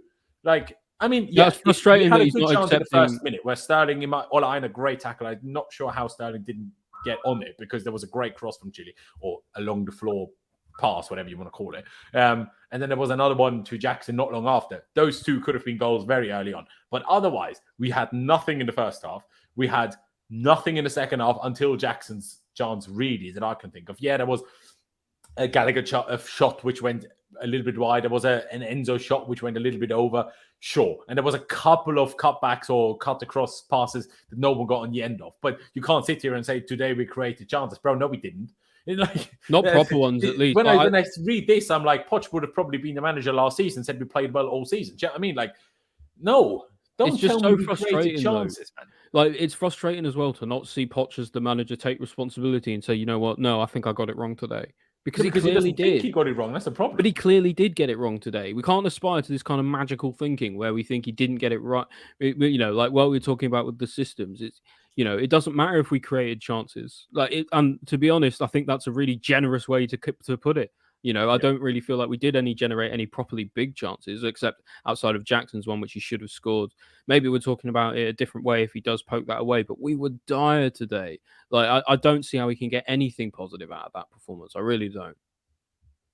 Like, I mean, yeah, it's frustrating that he's not chance in the accepting. first minute where Sterling, Ola a great tackle. I'm not sure how Sterling didn't get on it because there was a great cross from Chile or along the floor pass, whatever you want to call it. And then there was another one to Jackson not long after. Those 2 could have been goals very early on. But otherwise, we had nothing in the first half. We had nothing in the second half until Jackson's chance, really, that I can think of. Yeah, there was a Gallagher shot which went a little bit wide. There was an Enzo shot which went a little bit over. Sure. And there was a couple of cutbacks or cut across passes that no one got on the end of. But you can't sit here and say, today we created chances. Bro, no, we didn't. Like, not proper ones, at least. When I read this, I'm like, Poch would have probably been the manager last season, said we played well all season. Do you know what I mean? Like, no. Don't it's just tell so me frustrating, chances, man. Like, it's frustrating as well to not see Poch as the manager take responsibility and say, you know what? No, I think I got it wrong today. Because he clearly did. He got it wrong. That's the problem. But he clearly did get it wrong today. We can't aspire to this kind of magical thinking where we think he didn't get it right. You know, like what we were talking about with the systems. It's, you know, it doesn't matter if we created chances. And to be honest, I think that's a really generous way to put it. You know, I don't really feel like we did generate any properly big chances, except outside of Jackson's one, which he should have scored. Maybe we're talking about it a different way if he does poke that away, but we were dire today. Like, I don't see how we can get anything positive out of that performance. I really don't.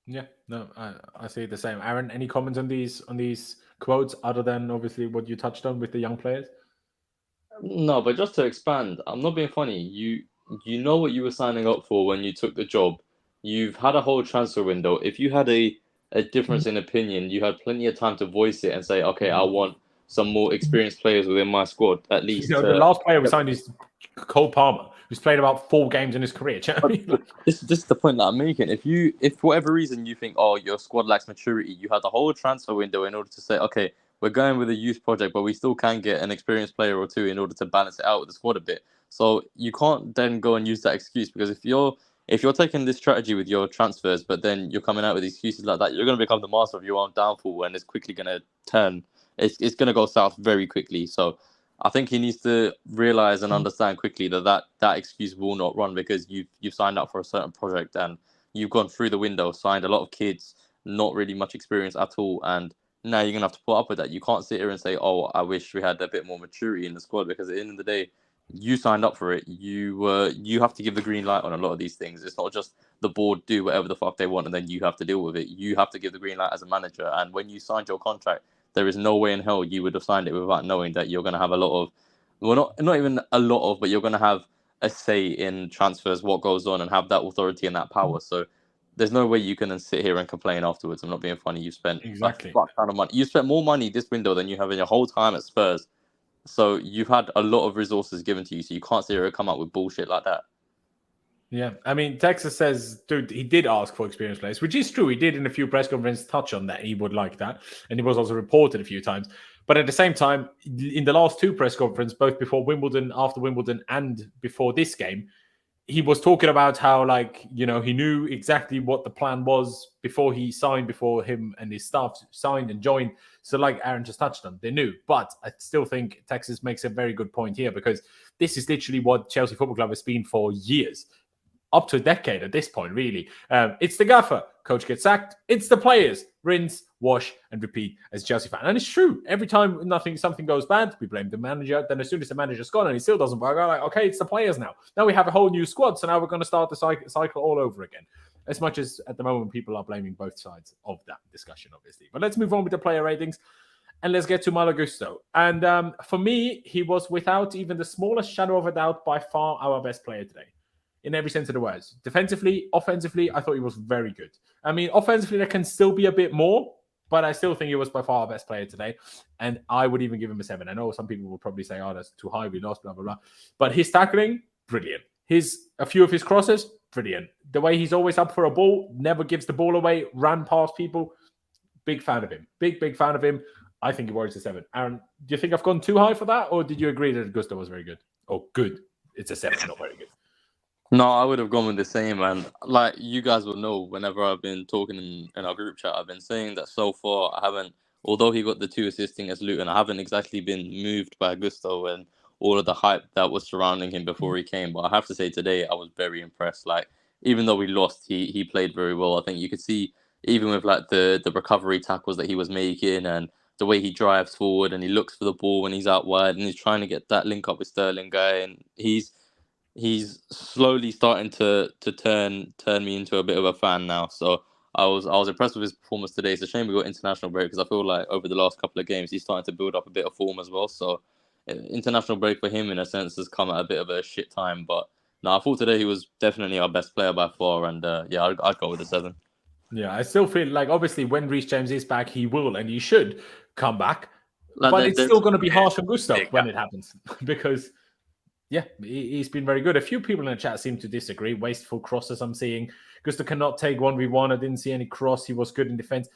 Yeah, no, I see the same. Aaron, any comments on these quotes other than obviously what you touched on with the young players? No, but just to expand, I'm not being funny. You know what you were signing up for when you took the job. You've had a whole transfer window. If you had a difference in opinion, you had plenty of time to voice it and say, okay, I want some more experienced players within my squad, at least. You know, the last player we signed is Cole Palmer, who's played about 4 games in his career. This is the point that I'm making. If for whatever reason you think, oh, your squad lacks maturity, you had the whole transfer window in order to say, okay, we're going with a youth project, but we still can get an experienced player or 2 in order to balance it out with the squad a bit. So you can't then go and use that excuse, because if you're taking this strategy with your transfers, but then you're coming out with excuses like that, you're going to become the master of your own downfall, and it's quickly going to turn. It's going to go south very quickly. So I think he needs to realize and understand quickly that excuse will not run, because you've signed up for a certain project and you've gone through the window, signed a lot of kids, not really much experience at all, and now you're going to have to put up with that. You can't sit here and say, oh, I wish we had a bit more maturity in the squad, because at the end of the day, you signed up for it. You have to give the green light on a lot of these things. It's not just the board do whatever the fuck they want and then you have to deal with it. You have to give the green light as a manager. And when you signed your contract, there is no way in hell you would have signed it without knowing that you're going to have a lot of, well, not even a lot of, but you're going to have a say in transfers, what goes on, and have that authority and that power. So there's no way you can then sit here and complain afterwards. I'm not being funny. You spent a fuck ton of money. You spent more money this window than you have in your whole time at Spurs. So you've had a lot of resources given to you, so you can't sit here and come up with bullshit like that. Yeah, I mean, Texas says, dude, he did ask for experienced players, which is true. He did in a few press conferences touch on that. He would like that. And he was also reported a few times. But at the same time, in the last 2 press conferences, both before Wimbledon, after Wimbledon, and before this game, he was talking about how, like, you know, he knew exactly what the plan was before he signed, before him and his staff signed and joined. So like Aaron just touched on, they knew. But I still think Texas makes a very good point here, because this is literally what Chelsea Football Club has been for years. up to a decade at this point, really. It's the gaffer. Coach gets sacked. It's the players. Rinse, wash, and repeat as a Chelsea fan. And it's true. Every time something goes bad, we blame the manager. Then as soon as the manager's gone and he still doesn't work, I'm like, okay, it's the players now. Now we have a whole new squad, so now we're going to start the cycle all over again. As much as at the moment people are blaming both sides of that discussion, obviously. But let's move on with the player ratings. And let's get to Malo Gusto. And for me, he was without even the smallest shadow of a doubt by far our best player today. In every sense of the words. Defensively, offensively, I thought he was very good. I mean, offensively, there can still be a bit more, but I still think he was by far our best player today. And I would even give him a 7. I know some people will probably say, oh, that's too high, we lost, blah, blah, blah. But his tackling, brilliant. A few of his crosses, brilliant. The way he's always up for a ball, never gives the ball away, ran past people. Big fan of him. Big fan of him. I think he warrants a 7. Aaron, do you think I've gone too high for that? Or did you agree that Gusto was very good? Oh, good. It's a 7, not very good. No, I would have gone with the same. And like you guys will know, whenever I've been talking in our group chat, I've been saying that so far I haven't, although he got the 2 assisting as Luton, I haven't exactly been moved by Gusto and all of the hype that was surrounding him before he came. But I have to say today, I was very impressed. Like, even though we lost, he played very well. I think you could see, even with like the recovery tackles that he was making and the way he drives forward and he looks for the ball when he's out wide and he's trying to get that link up with Sterling guy, and he's slowly starting to turn me into a bit of a fan now. So I was impressed with his performance today. It's a shame we got international break because I feel like over the last couple of games he's starting to build up a bit of form as well. So international break for him in a sense has come at a bit of a shit time. But no, I thought today he was definitely our best player by far, and yeah, I'd go with a 7. Yeah, I still feel like obviously when Reece James is back, he will and he should come back. Like, but it's still going to be harsh on Gusto when it happens because, yeah, he's been very good. A few people in the chat seem to disagree. Wasteful crosses I'm seeing. Gusto cannot take 1v1. I didn't see any cross. He was good in defense.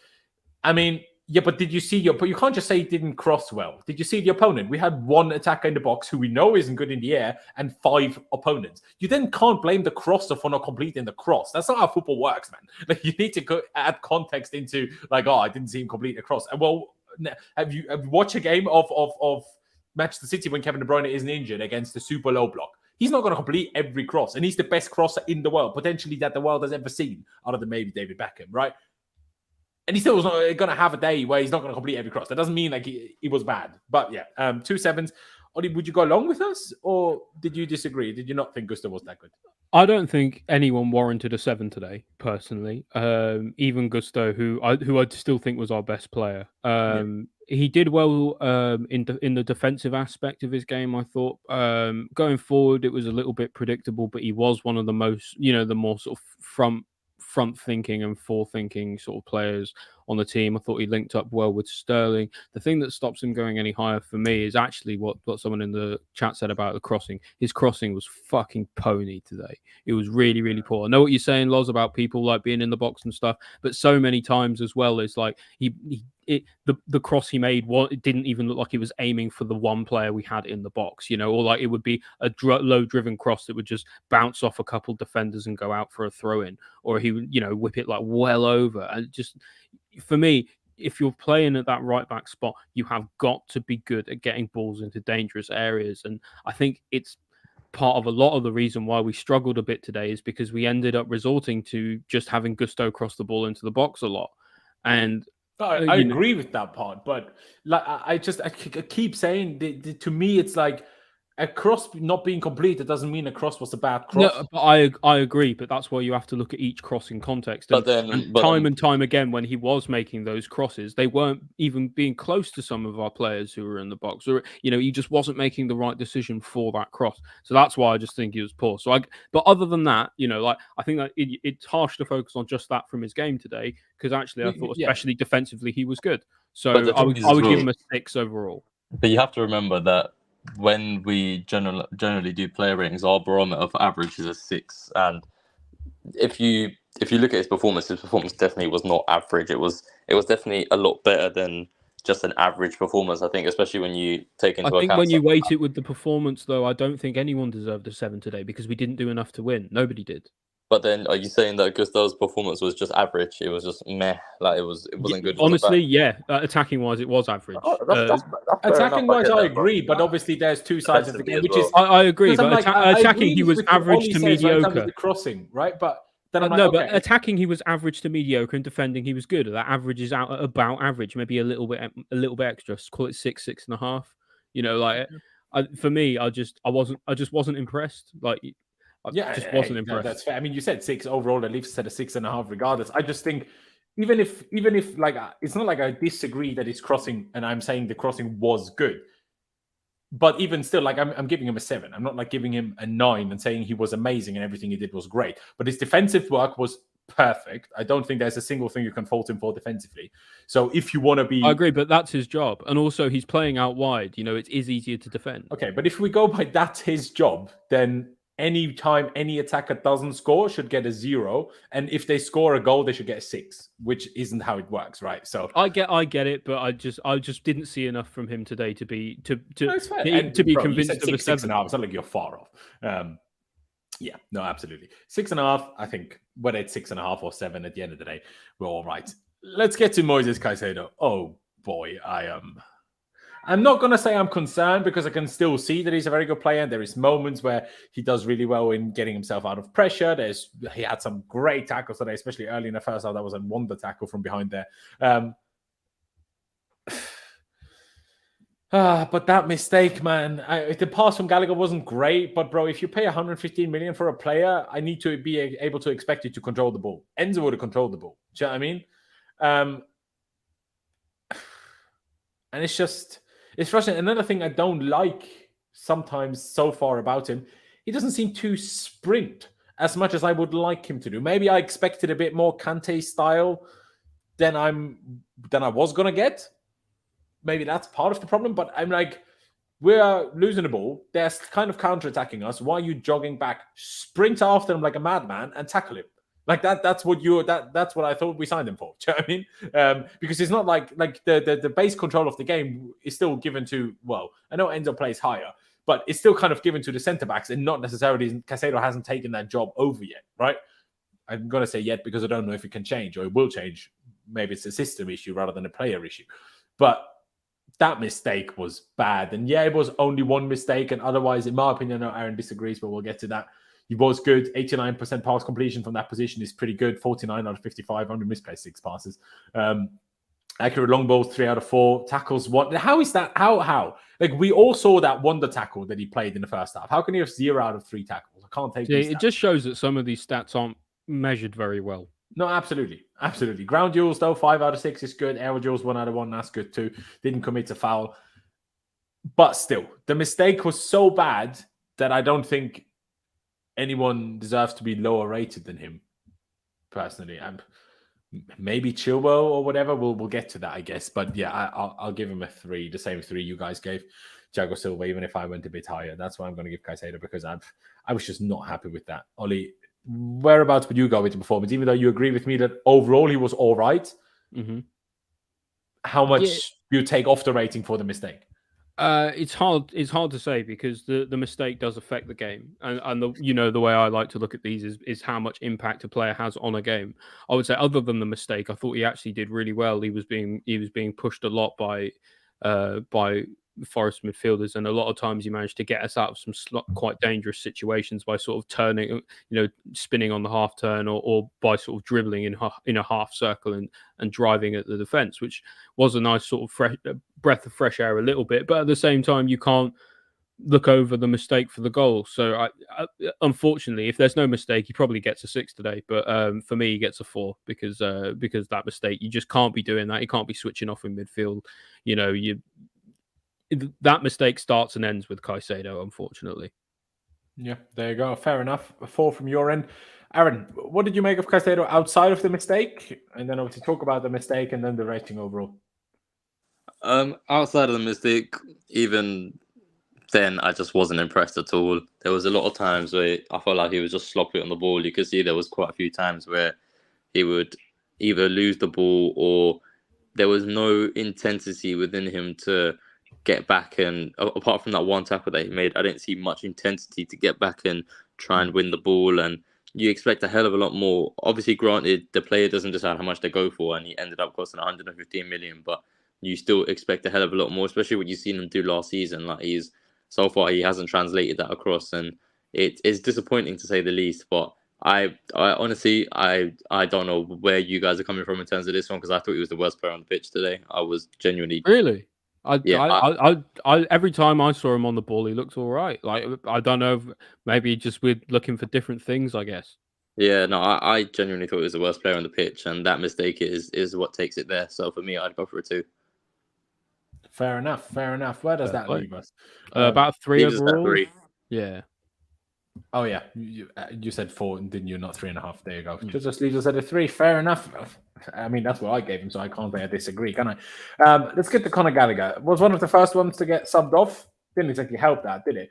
I mean, yeah, but did you see but you can't just say he didn't cross well. Did you see the opponent? We had 1 attacker in the box who we know isn't good in the air and 5 opponents. You then can't blame the crosser for not completing the cross. That's not how football works, man. Like, you need to add context into like, oh, I didn't see him complete the cross. And well, have you watched a game of Manchester City when Kevin De Bruyne isn't injured against the super low block? He's not going to complete every cross, and he's the best crosser in the world, potentially that the world has ever seen, other than maybe David Beckham, right? And he still was not going to have a day where he's not going to complete every cross. That doesn't mean like he was bad. But yeah, 2 7s. Ollie, would you go along with us, or did you disagree? Did you not think Gusto was that good? I don't think anyone warranted a 7 today, personally. Even Gusto, who I still think was our best player. He did well in the defensive aspect of his game, I thought. Going forward, it was a little bit predictable, but he was one of the most, the more sort of front thinking and forward-thinking sort of players on the team. I thought he linked up well with Sterling. The thing that stops him going any higher for me is actually what someone in the chat said about the crossing. His crossing was fucking pony today. It was really, really poor. I know what you're saying, Loz, about people like being in the box and stuff, but so many times as well is like the cross he made, it didn't even look like he was aiming for the one player we had in the box, or like it would be a low-driven cross that would just bounce off a couple defenders and go out for a throw-in, or he would, whip it like well over. And just, for me, if you're playing at that right-back spot, you have got to be good at getting balls into dangerous areas. And I think it's part of a lot of the reason why we struggled a bit today is because we ended up resorting to just having Gusto cross the ball into the box a lot. And I agree with that part, but like I keep saying to me, it's like a cross not being completed doesn't mean a cross was a bad cross. No, but I agree, but that's why you have to look at each cross in context. And time again, when he was making those crosses, they weren't even being close to some of our players who were in the box, or he just wasn't making the right decision for that cross. So that's why I just think he was poor. But other than that, I think that it's harsh to focus on just that from his game today, because actually I thought, especially defensively, he was good. So I would give him a 6 overall. But you have to remember that when we generally do player ratings, our barometer for average is a 6. And if you look at his performance definitely was not average. It was definitely a lot better than just an average performance, I think, especially when you take into account. I think when you weight it with the performance, though, I don't think anyone deserved a 7 today because we didn't do enough to win. Nobody did. But then, are you saying that Gustave's performance was just average? It was just meh, like it wasn't good. Honestly, yeah. Attacking wise, it was average. That's attacking wise, I agree, but obviously there's two sides of the game, which is I agree. But attacking, he was average to mediocre. Right, the crossing, right? But then I'm no, but attacking, he was average to mediocre, and defending, he was good. That average is out at about average, maybe a little bit extra. Call it 6.5. You know, like for me, I just wasn't impressed. Like. Just wasn't impressed. That's fair. I mean, you said 6 overall. At least said a 6.5. Regardless, I just think even if like it's not like I disagree that he's crossing, and I'm saying the crossing was good, but even still, like I'm giving him a 7. I'm not like giving him a 9 and saying he was amazing and everything he did was great. But his defensive work was perfect. I don't think there's a single thing you can fault him for defensively. So if you want to be, I agree, but that's his job, and also he's playing out wide. You know, it is easier to defend. Okay, but if we go by that's his job, then any time any attacker doesn't score should get a 0, and if they score a goal they should get a 6, which isn't how it works, right? So I get it, but I just didn't see enough from him today to be convinced of a 7. 6.5. It's not like you're far off. Yeah, no, absolutely 6.5. I think whether it's 6.5 or 7 at the end of the day, we're all right. Let's get to Moises Caicedo. Oh boy, I'm not going to say I'm concerned because I can still see that he's a very good player. And there is moments where he does really well in getting himself out of pressure. He had some great tackles today, especially early in the first half. That was a wonder tackle from behind there. But that mistake, man, the pass from Gallagher wasn't great. But bro, if you pay 115 million for a player, I need to be able to expect you to control the ball. Enzo would have controlled the ball. Do you know what I mean? And it's just... It's frustrating. Another thing I don't like sometimes so far about him, he doesn't seem to sprint as much as I would like him to do. Maybe I expected a bit more Kante style than I was going to get. Maybe that's part of the problem, but I'm like, we're losing the ball. They're kind of counterattacking us. Why are you jogging back? Sprint after them like a madman and tackle him. Like that's what I thought we signed him for. Do you know what I mean? Because it's not like the base control of the game is still given to, well, I know Enzo plays higher, but it's still kind of given to the centre backs, and not necessarily Caicedo hasn't taken that job over yet, right? I'm gonna say yet because I don't know if it can change or it will change. Maybe it's a system issue rather than a player issue. But that mistake was bad, and yeah, it was only one mistake, and otherwise, in my opinion, I know Aaron disagrees, but we'll get to that. He was good. 89% pass completion from that position is pretty good. 49 out of 55. Only misplaced 6 passes. Accurate long balls, 3 out of 4. Tackles, 1. How is that? How? Like, we all saw that wonder tackle that he played in the first half. How can he have 0 out of 3 tackles? I can't take it. It just shows that some of these stats aren't measured very well. No, absolutely. Ground duels, though, 5 out of 6 is good. Air duels, 1 out of 1. That's good, too. Didn't commit a foul. But still, the mistake was so bad that I don't think anyone deserves to be lower rated than him, personally. Maybe Chilwell or whatever. We'll get to that, I guess. But yeah, I'll give him a 3, the same 3 you guys gave Thiago Silva, even if I went a bit higher. That's why I'm going to give Caicedo, because I was just not happy with that. Ollie, whereabouts would you go with the performance? Even though you agree with me that overall he was all right, how much do you take off the rating for the mistake? It's hard to say, because the mistake does affect the game, and the way I like to look at these is how much impact a player has on a game. I would say, other than the mistake, I thought he actually did really well. He was being pushed a lot by Forest midfielders, and a lot of times he managed to get us out of some quite dangerous situations by sort of turning, spinning on the half turn, or by sort of dribbling in a half circle and driving at the defense, which was a nice sort of breath of fresh air a little bit. But at the same time, you can't look over the mistake for the goal. So I unfortunately, if there's no mistake, he probably gets a 6 today. But for me, he gets a 4 because that mistake, you just can't be doing that. You can't be switching off in midfield. That mistake starts and ends with Caicedo, unfortunately. Yeah, there you go. Fair enough. A 4 from your end. Aaron, what did you make of Caicedo outside of the mistake? And then obviously talk about the mistake and then the rating overall. Outside of the mistake, even then, I just wasn't impressed at all. There was a lot of times where I felt like he was just sloppy on the ball. You could see there was quite a few times where he would either lose the ball, or there was no intensity within him to get back, and apart from that one tackle that he made, I didn't see much intensity to get back and try and win the ball and you expect a hell of a lot more. Obviously, granted, the player doesn't decide how much they go for, and he ended up costing 115 million. But you still expect a hell of a lot more, especially what you've seen him do last season. Like so far, he hasn't translated that across, and it is disappointing to say the least. But I honestly, I don't know where you guys are coming from in terms of this one, because I thought he was the worst player on the pitch today. I was genuinely Really. yeah. Every time I saw him on the ball, he looked all right. Like, I don't know, maybe just we're looking for different things, I guess. Yeah, no, I genuinely thought he was the worst player on the pitch, and that mistake is what takes it there. So for me, I'd go for a 2. Fair enough. Where does that leave us? About 3 leaves us at overall. 3. Yeah. Oh yeah, you said 4, didn't you? Not 3.5. There you go. Just leaves us at a 3. Fair enough. I mean, that's what I gave him, so I can't say I disagree, can I? Let's get to Conor Gallagher. Was one of the first ones to get subbed off. Didn't exactly help that, did it?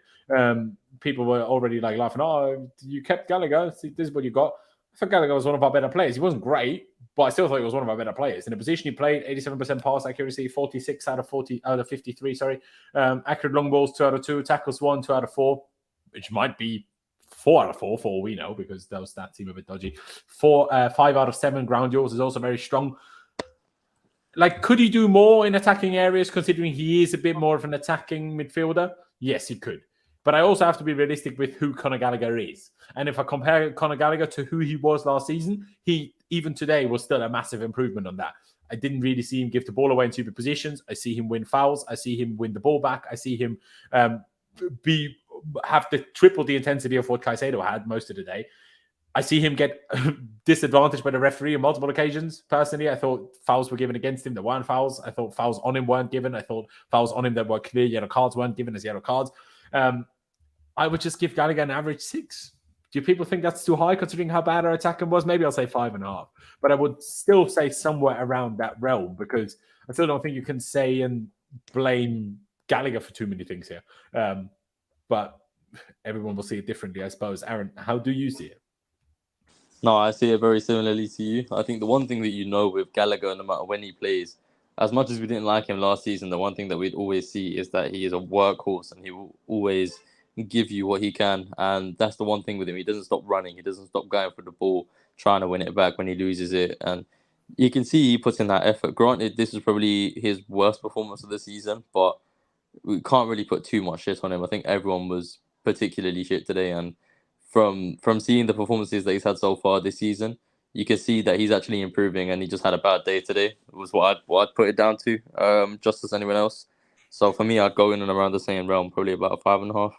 People were already like laughing. Oh, you kept Gallagher. See, this is what you got. I thought Gallagher was one of our better players. He wasn't great, but I still thought he was one of our better players. In the position he played, 87% pass accuracy, 46 out of 53. Sorry, accurate long balls 2 out of 2, tackles 1, 2 out of 4, which might be 4 out of 4 for all we know, because those stats seem a bit dodgy. 5 out of 7 ground duels is also very strong. Like, could he do more in attacking areas, considering he is a bit more of an attacking midfielder? Yes, he could. But I also have to be realistic with who Conor Gallagher is. And if I compare Conor Gallagher to who he was last season, he, even today, was still a massive improvement on that. I didn't really see him give the ball away in stupid positions. I see him win fouls. I see him win the ball back. I see him have triple the intensity of what Caicedo had most of the day. I see him get disadvantaged by the referee on multiple occasions. Personally, I thought fouls were given against him. There weren't fouls. I thought fouls on him weren't given. I thought fouls on him that were clear yellow cards weren't given as yellow cards. I would just give Gallagher an average 6. Do people think that's too high considering how bad our attacking was? Maybe I'll say 5.5. But I would still say somewhere around that realm, because I still don't think you can say and blame Gallagher for too many things here. But everyone will see it differently, I suppose. Aaron, how do you see it? No, I see it very similarly to you. I think the one thing that you know with Gallagher, no matter when he plays, as much as we didn't like him last season, the one thing that we'd always see is that he is a workhorse, and he will always give you what he can. And that's the one thing with him. He doesn't stop running. He doesn't stop going for the ball, trying to win it back when he loses it. And you can see he puts in that effort. Granted, this is probably his worst performance of the season, but we can't really put too much shit on him. I think everyone was particularly shit today. And from seeing the performances that he's had so far this season, you can see that he's actually improving, and he just had a bad day today. It was what I'd put it down to, just as anyone else. So for me, I'd go in and around the same realm, probably about a 5.5.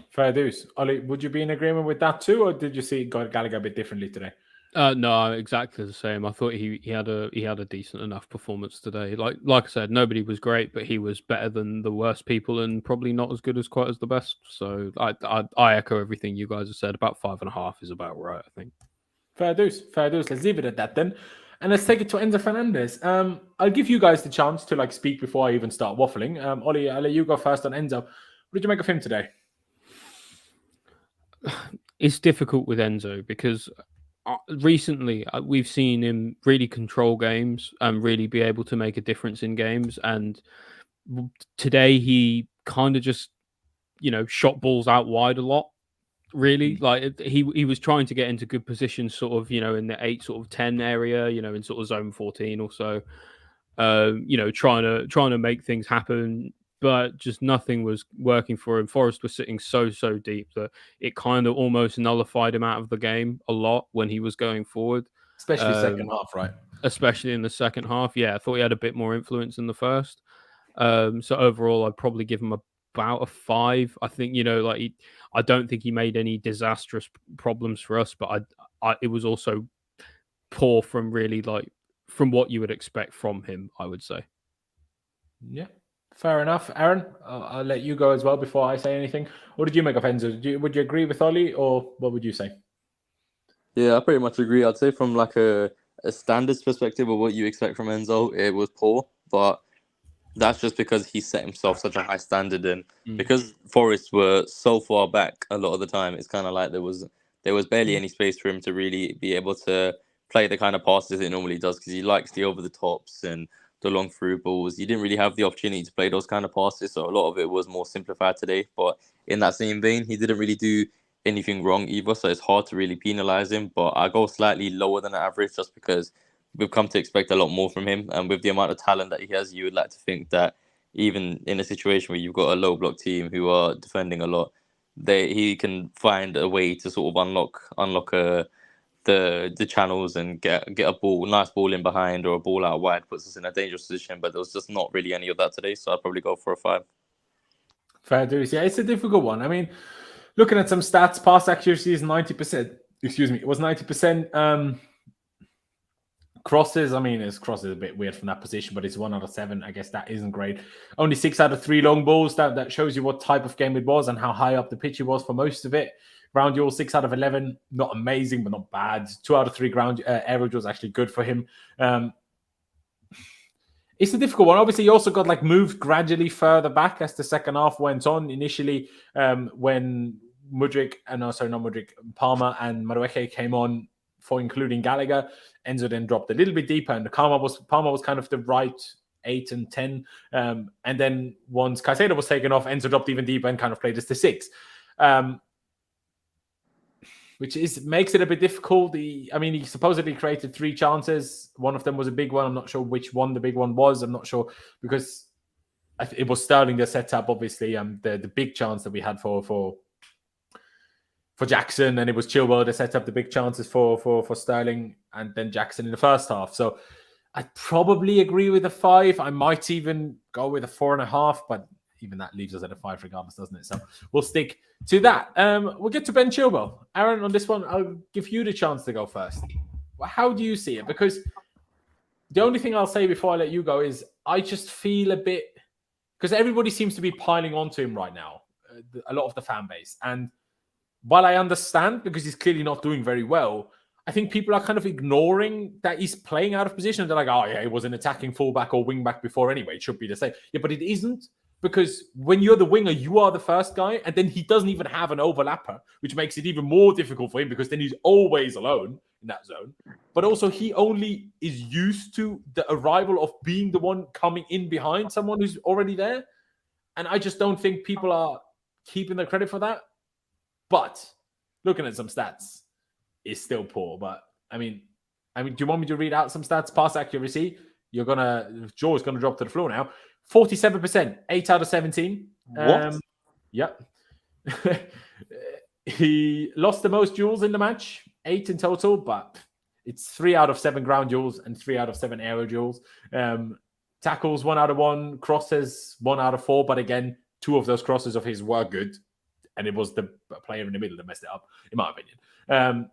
Fair dues. Ollie, would you be in agreement with that too, or did you see Gallagher a bit differently today? No, exactly the same. I thought he had a decent enough performance today. Like I said, nobody was great, but he was better than the worst people, and probably not as good as quite as the best. So I echo everything you guys have said. About 5.5 is about right, I think. Fair dues. Let's leave it at that then. And let's take it to Enzo Fernandez. I'll give you guys the chance to speak before I even start waffling. Ollie, I'll let you go first on Enzo. What did you make of him today? It's difficult with Enzo because recently we've seen him really control games and really be able to make a difference in games. And today he kind of just, shot balls out wide a lot. Really, like he was trying to get into good positions, sort of, in the 8 sort of 10 area, in sort of zone 14 or so. Trying to make things happen, but just nothing was working for him. Forest was sitting so deep that it kind of almost nullified him out of the game a lot when he was going forward. Especially second half, right? Especially in the second half. Yeah, I thought he had a bit more influence in the first. So overall, I'd probably give him about a 5. I think, I don't think he made any disastrous problems for us, but it was also poor from really from what you would expect from him, I would say. Yeah. Fair enough. Aaron, I'll let you go as well before I say anything. What did you make of Enzo? Would you agree with Ollie, or what would you say? Yeah, I pretty much agree. I'd say from a standards perspective of what you expect from Enzo, it was poor. But that's just because he set himself such a high standard. And because Forest were so far back a lot of the time, it's kind of like there was barely any space for him to really be able to play the kind of passes he normally does, because he likes the over-the-tops and the long through balls. You didn't really have the opportunity to play those kind of passes, so a lot of it was more simplified today. But in that same vein, he didn't really do anything wrong either, so it's hard to really penalise him. But I go slightly lower than the average just because we've come to expect a lot more from him, and with the amount of talent that he has, you would like to think that even in a situation where you've got a low block team who are defending a lot, he can find a way to sort of unlock the channels and get a nice ball in behind, or a ball out wide puts us in a dangerous position. But there was just not really any of that today, so I'd probably go for a 5. Fair dues. Yeah, it's a difficult one. I mean, looking at some stats, pass accuracy is 90%. Excuse me, it was 90%. Crosses, I mean, crosses a bit weird from that position, but it's 1 out of 7. I guess that isn't great. Only 6 out of 3 long balls. That shows you what type of game it was and how high up the pitch it was for most of it. Ground duels, 6 out of 11. Not amazing, but not bad. 2 out of 3 ground aerial duels actually good for him. It's a difficult one. Obviously, he also got moved gradually further back as the second half went on. Initially, when Palmer and Madueke came on for including Gallagher, Enzo then dropped a little bit deeper, and Palmer was kind of the right 8 and 10. And then once Caicedo was taken off, Enzo dropped even deeper and kind of played as the 6. Which makes it a bit difficult. He supposedly created 3 chances. One of them was a big one. I'm not sure which one the big one was. I'm not sure because it was Sterling that set up, obviously, the big chance that we had for Jackson, and it was Chilwell that set up the big chances for Sterling, and then Jackson in the first half. So I'd probably agree with a 5. I might even go with a 4.5, but even that leaves us at a 5 regardless, doesn't it? So we'll stick to that. We'll get to Ben Chilwell. Aaron, on this one, I'll give you the chance to go first. How do you see it? Because the only thing I'll say before I let you go is I just feel a bit... Because everybody seems to be piling onto him right now, a lot of the fan base. And while I understand, because he's clearly not doing very well, I think people are kind of ignoring that he's playing out of position. They're like, oh, yeah, he was an attacking fullback or wingback before anyway. It should be the same. Yeah, but it isn't. Because when you're the winger, you are the first guy, and then he doesn't even have an overlapper, which makes it even more difficult for him because then he's always alone in that zone. But also, he only is used to the arrival of being the one coming in behind someone who's already there. And I just don't think people are keeping the credit for that. But looking at some stats, it's still poor. But I mean, do you want me to read out some stats? Pass accuracy. Joe's gonna drop to the floor now. 47%, 8 out of 17. What? Yep. He lost the most duels in the match, 8 in total, but it's 3 out of 7 ground duels and 3 out of 7 aerial duels. Tackles 1 out of 1, crosses 1 out of 4, but again, 2 of those crosses of his were good, and it was the player in the middle that messed it up, in my opinion.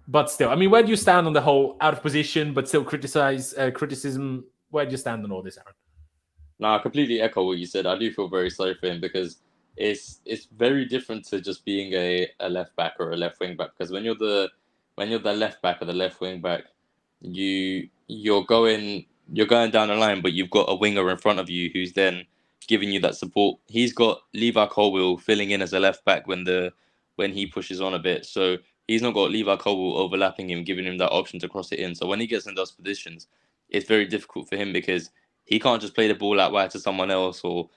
But still, I mean, where do you stand on the whole out of position, but still criticism? Where do you stand on all this, Aaron? No, I completely echo what you said. I do feel very sorry for him because it's very different to just being a left back or a left wing back. Because when you're the left back or the left wing back, you're going down the line, but you've got a winger in front of you who's then giving you that support. He's got Levi Colwill filling in as a left back when he pushes on a bit. So he's not got Levi Colwill overlapping him, giving him that option to cross it in. So when he gets in those positions, it's very difficult for him because he can't just play the ball out wide to someone else or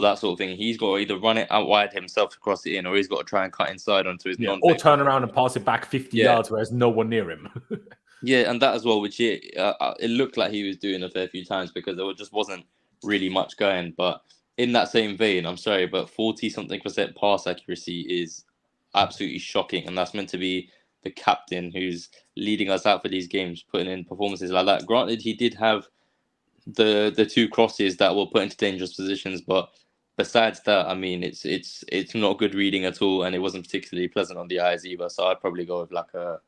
that sort of thing. He's got to either run it out wide himself to cross it in, or he's got to try and cut inside onto his or turn around and pass it back 50 yards where there's no one near him. Yeah, and that as well, which it looked like he was doing a fair few times because there just wasn't really much going. But in that same vein, I'm sorry, but 40-something% pass accuracy is absolutely shocking, and that's meant to be the captain who's leading us out for these games, putting in performances like that. Granted, he did have the 2 crosses that were put into dangerous positions, but besides that, I mean, it's not good reading at all, and it wasn't particularly pleasant on the eyes either. So I'd probably go with like a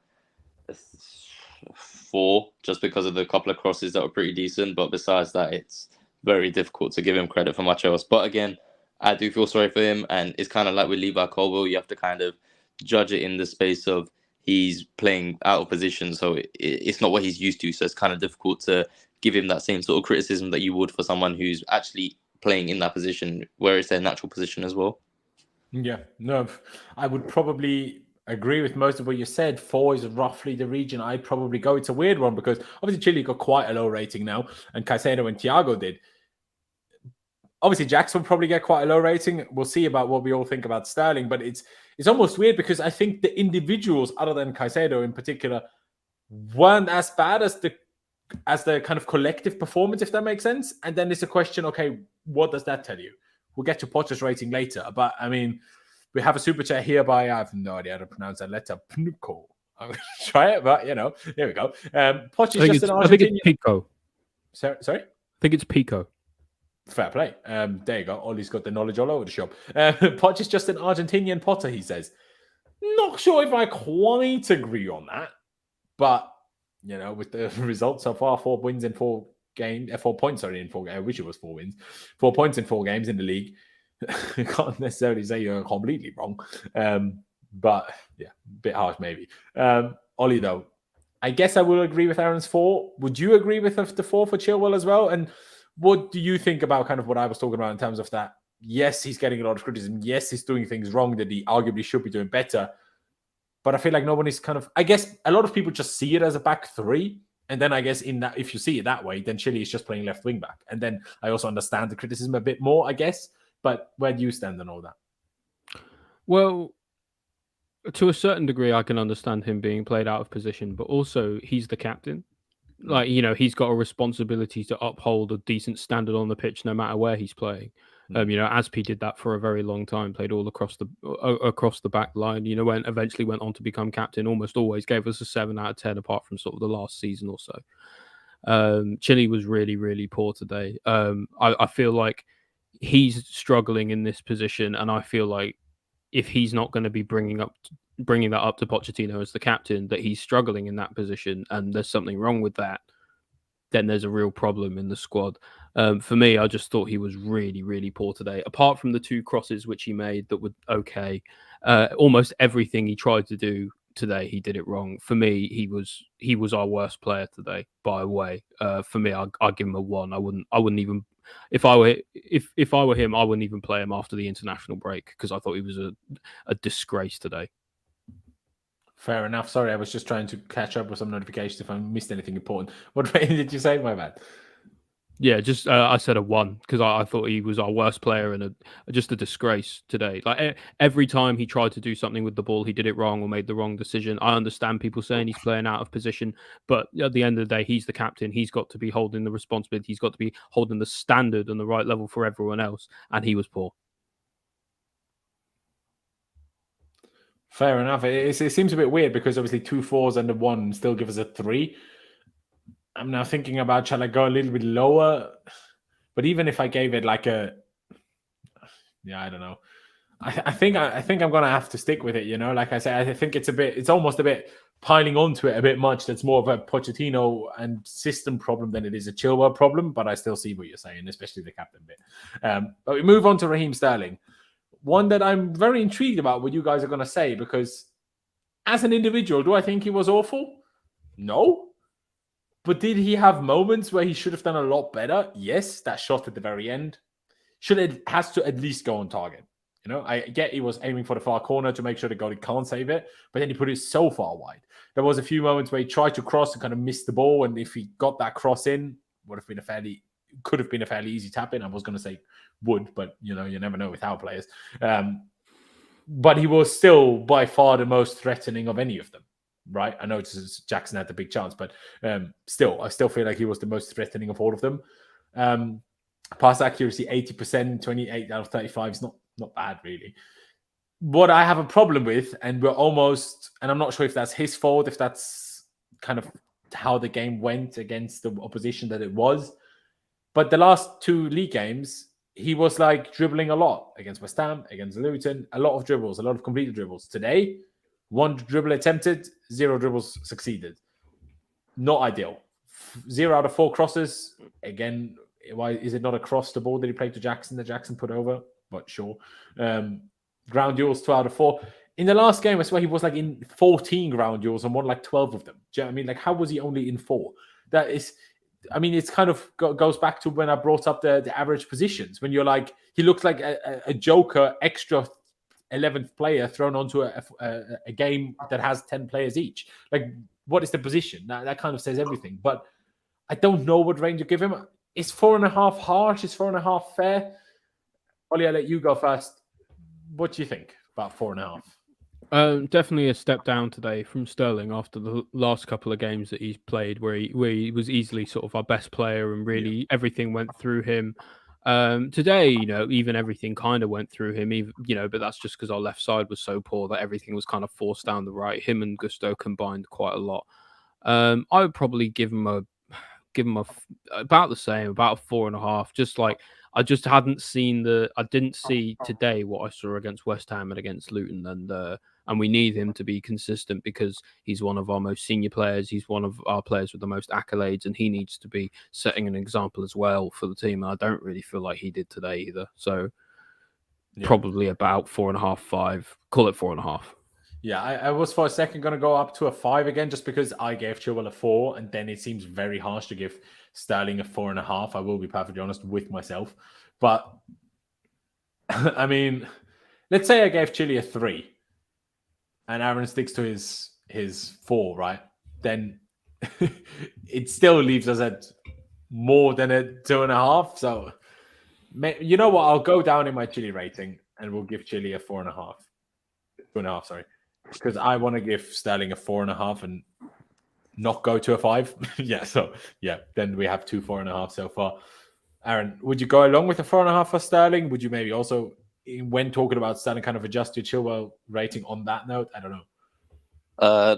4, just because of the couple of crosses that were pretty decent. But besides that, it's very difficult to give him credit for much else. But again, I do feel sorry for him, and it's kind of like with Levi Colwill, you have to kind of judge it in the space of he's playing out of position, so it's not what he's used to. So it's kind of difficult to give him that same sort of criticism that you would for someone who's actually playing in that position where it's their natural position as well. Yeah, no, I would probably agree with most of what you said. 4 is roughly the region I'd probably go. It's a weird one because obviously Chile got quite a low rating now, and Caicedo and Thiago did. Obviously, Jackson will probably get quite a low rating. We'll see about what we all think about Sterling, but it's almost weird because I think the individuals, other than Caicedo in particular, weren't as bad as the kind of collective performance, if that makes sense. And then it's a question, okay, what does that tell you? We'll get to Potter's rating later. But I mean, we have a super chat here by, I have no idea how to pronounce that letter, Pnuko. I'm going to try it, but there we go. Poch is just an Argentinian. I think it's Pico. Sorry? I think it's Pico. Fair play. There you go. Ollie's got the knowledge all over the shop. Poch is just an Argentinian Potter, he says. Not sure if I quite agree on that, but with the results so far, 4 wins in 4 games, 4 points, in 4 games. I wish it was 4 wins. 4 points in 4 games in the league. You can't necessarily say you're completely wrong. But yeah, a bit harsh maybe. Ollie, though, I guess I will agree with Aaron's 4. Would you agree with the 4 for Chilwell as well? And what do you think about kind of what I was talking about in terms of that? Yes, he's getting a lot of criticism. Yes, he's doing things wrong that he arguably should be doing better. But I feel like nobody's kind of, I guess a lot of people just see it as a back 3. And then I guess in that, if you see it that way, then Chile is just playing left wing back. And then I also understand the criticism a bit more, I guess. But where do you stand on all that? Well, to a certain degree, I can understand him being played out of position, but also he's the captain. Like, he's got a responsibility to uphold a decent standard on the pitch, no matter where he's playing. Aspi did that for a very long time, played all across the back line, eventually went on to become captain, almost always gave us a 7 out of 10, apart from sort of the last season or so. Chile was really, really poor today. I feel like he's struggling in this position, and I feel like if he's not going to be bringing that up to Pochettino as the captain, that he's struggling in that position and there's something wrong with that, then there's a real problem in the squad. For me, I just thought he was really, really poor today. Apart from the 2 crosses which he made that were okay, almost everything he tried to do today, he did it wrong. For me, he was our worst player today by a way. For me, I'd give him a 1. I wouldn't even, if I were him, I wouldn't even play him after the international break because I thought he was a disgrace today. Fair enough. Sorry, I was just trying to catch up with some notifications if I missed anything important. What rating did you say? My bad. Yeah, just I said a 1 because I thought he was our worst player and just a disgrace today. Like every time he tried to do something with the ball, he did it wrong or made the wrong decision. I understand people saying he's playing out of position, but at the end of the day, he's the captain. He's got to be holding the responsibility. He's got to be holding the standard and the right level for everyone else, and he was poor. Fair enough. It seems a bit weird because obviously 2 4s and a 1 still give us a 3. I'm now thinking about, shall I go a little bit lower? But even if I gave it like I don't know. I think I'm gonna have to stick with it. Like I said, I think it's almost a bit piling onto it a bit much. That's more of a Pochettino and system problem than it is a Chilwell problem. But I still see what you're saying, especially the captain bit. But we move on to Raheem Sterling. One that I'm very intrigued about what you guys are going to say, because as an individual, do I think he was awful? No. But did he have moments where he should have done a lot better? Yes, that shot at the very end has to at least go on target. I get he was aiming for the far corner to make sure the goalie can't save it, but then he put it so far wide. There was a few moments where he tried to cross and kind of missed the ball, and if he got that cross in, could have been a fairly easy tap in. I was going to say would, but you never know with our players. But he was still by far the most threatening of any of them, right? I know Jackson had the big chance, but I still feel like he was the most threatening of all of them. Pass accuracy 80%, 28 out of 35 is not bad really. What I have a problem with, and I'm not sure if that's his fault, if that's kind of how the game went against the opposition that it was. But the last 2 league games, he was like dribbling a lot against West Ham, against Luton, a lot of dribbles, a lot of completed dribbles. Today, 1 dribble attempted, 0 dribbles succeeded. Not ideal. 0 out of 4 crosses. Again, why is it not a cross the ball that he played to Jackson that Jackson put over? But sure. Ground duels, 2 out of 4. In the last game, I swear he was like in 14 ground duels and won like 12 of them. Do you know what I mean? Like, how was he only in 4? That is... it's kind of goes back to when I brought up the average positions. When you're like, he looks like a joker, extra 11th player thrown onto a game that has 10 players each. Like, what is the position? That kind of says everything. But I don't know what range you give him. Is 4.5 harsh? Is 4.5 fair? Ollie, I'll let you go first. What do you think about 4.5? Definitely a step down today from Sterling after the last couple of games that he's played, where he was easily sort of our best player and really everything went through him. Today, even everything kind of went through him, even, but that's just because our left side was so poor that everything was kind of forced down the right. Him and Gusto combined quite a lot. I would probably give him about the same, about a 4.5. Just like I just hadn't seen I didn't see today what I saw against West Ham and against Luton, and we need him to be consistent because he's one of our most senior players. He's one of our players with the most accolades, and he needs to be setting an example as well for the team. And I don't really feel like he did today either. So probably about 4.5, 5. Call it 4.5. Yeah, I was for a second going to go up to a 5 again, just because I gave Chilwell a 4, and then it seems very harsh to give Sterling a 4.5. I will be perfectly honest with myself. But, I mean, let's say I gave Chile a 3, and Aaron sticks to his 4, right? Then it still leaves us at more than a 2.5. So, you know what? I'll go down in my Chile rating, and we'll give Chile a 4.5. 2.5, sorry. Because I want to give Sterling a 4.5 and not go to a 5. Then we have 2 4.5 so far. Aaron, would you go along with a 4.5 for Sterling? Would you maybe also, when talking about Sterling, kind of adjust your Chilwell rating on that note? I don't know.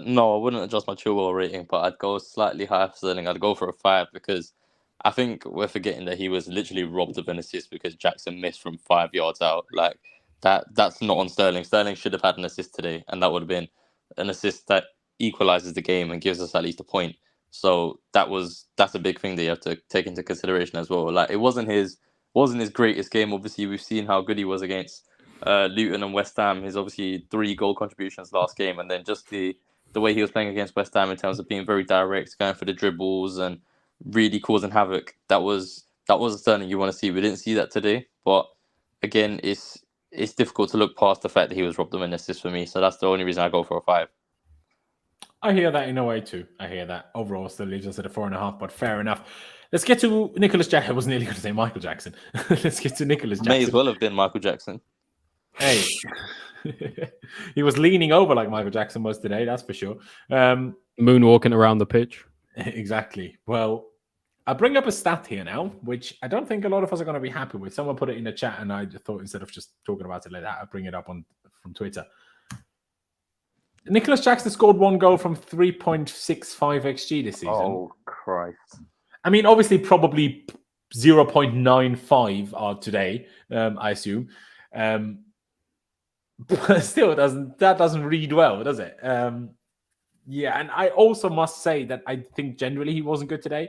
No, I wouldn't adjust my Chilwell rating, but I'd go slightly higher for Sterling. I'd go for a 5 because I think we're forgetting that he was literally robbed of an assist because Jackson missed from 5 yards out. Like, that's not on Sterling. Sterling should have had an assist today, and that would have been an assist that equalizes the game and gives us at least a point. So that's a big thing that you have to take into consideration as well. Like, it wasn't his greatest game. Obviously, we've seen how good he was against Luton and West Ham. His obviously 3 goal contributions last game, and then just the way he was playing against West Ham in terms of being very direct, going for the dribbles and really causing havoc. That was a Sterling you want to see. We didn't see that today, but again, it's difficult to look past the fact that he was robbed of an assist for me. So that's the only reason I go for a 5. I hear that in a way too. I hear that. Overall, still leaves us at a 4.5, but fair enough. Let's get to Nicolas Jackson. I was nearly going to say Michael Jackson. Let's get to Nicolas Jackson. May as well have been Michael Jackson. Hey, he was leaning over like Michael Jackson was today, that's for sure. Moonwalking around the pitch. Exactly. Well, I'll bring up a stat here now, which I don't think a lot of us are going to be happy with. Someone put it in the chat, and I thought instead of just talking about it like that, I'll bring it up from Twitter. Nicolas Jackson scored 1 goal from 3.65 XG this season. Oh, Christ. I mean, obviously, probably 0.95 are today, I assume. But still, that doesn't read well, does it? Yeah, and I also must say that I think generally he wasn't good today.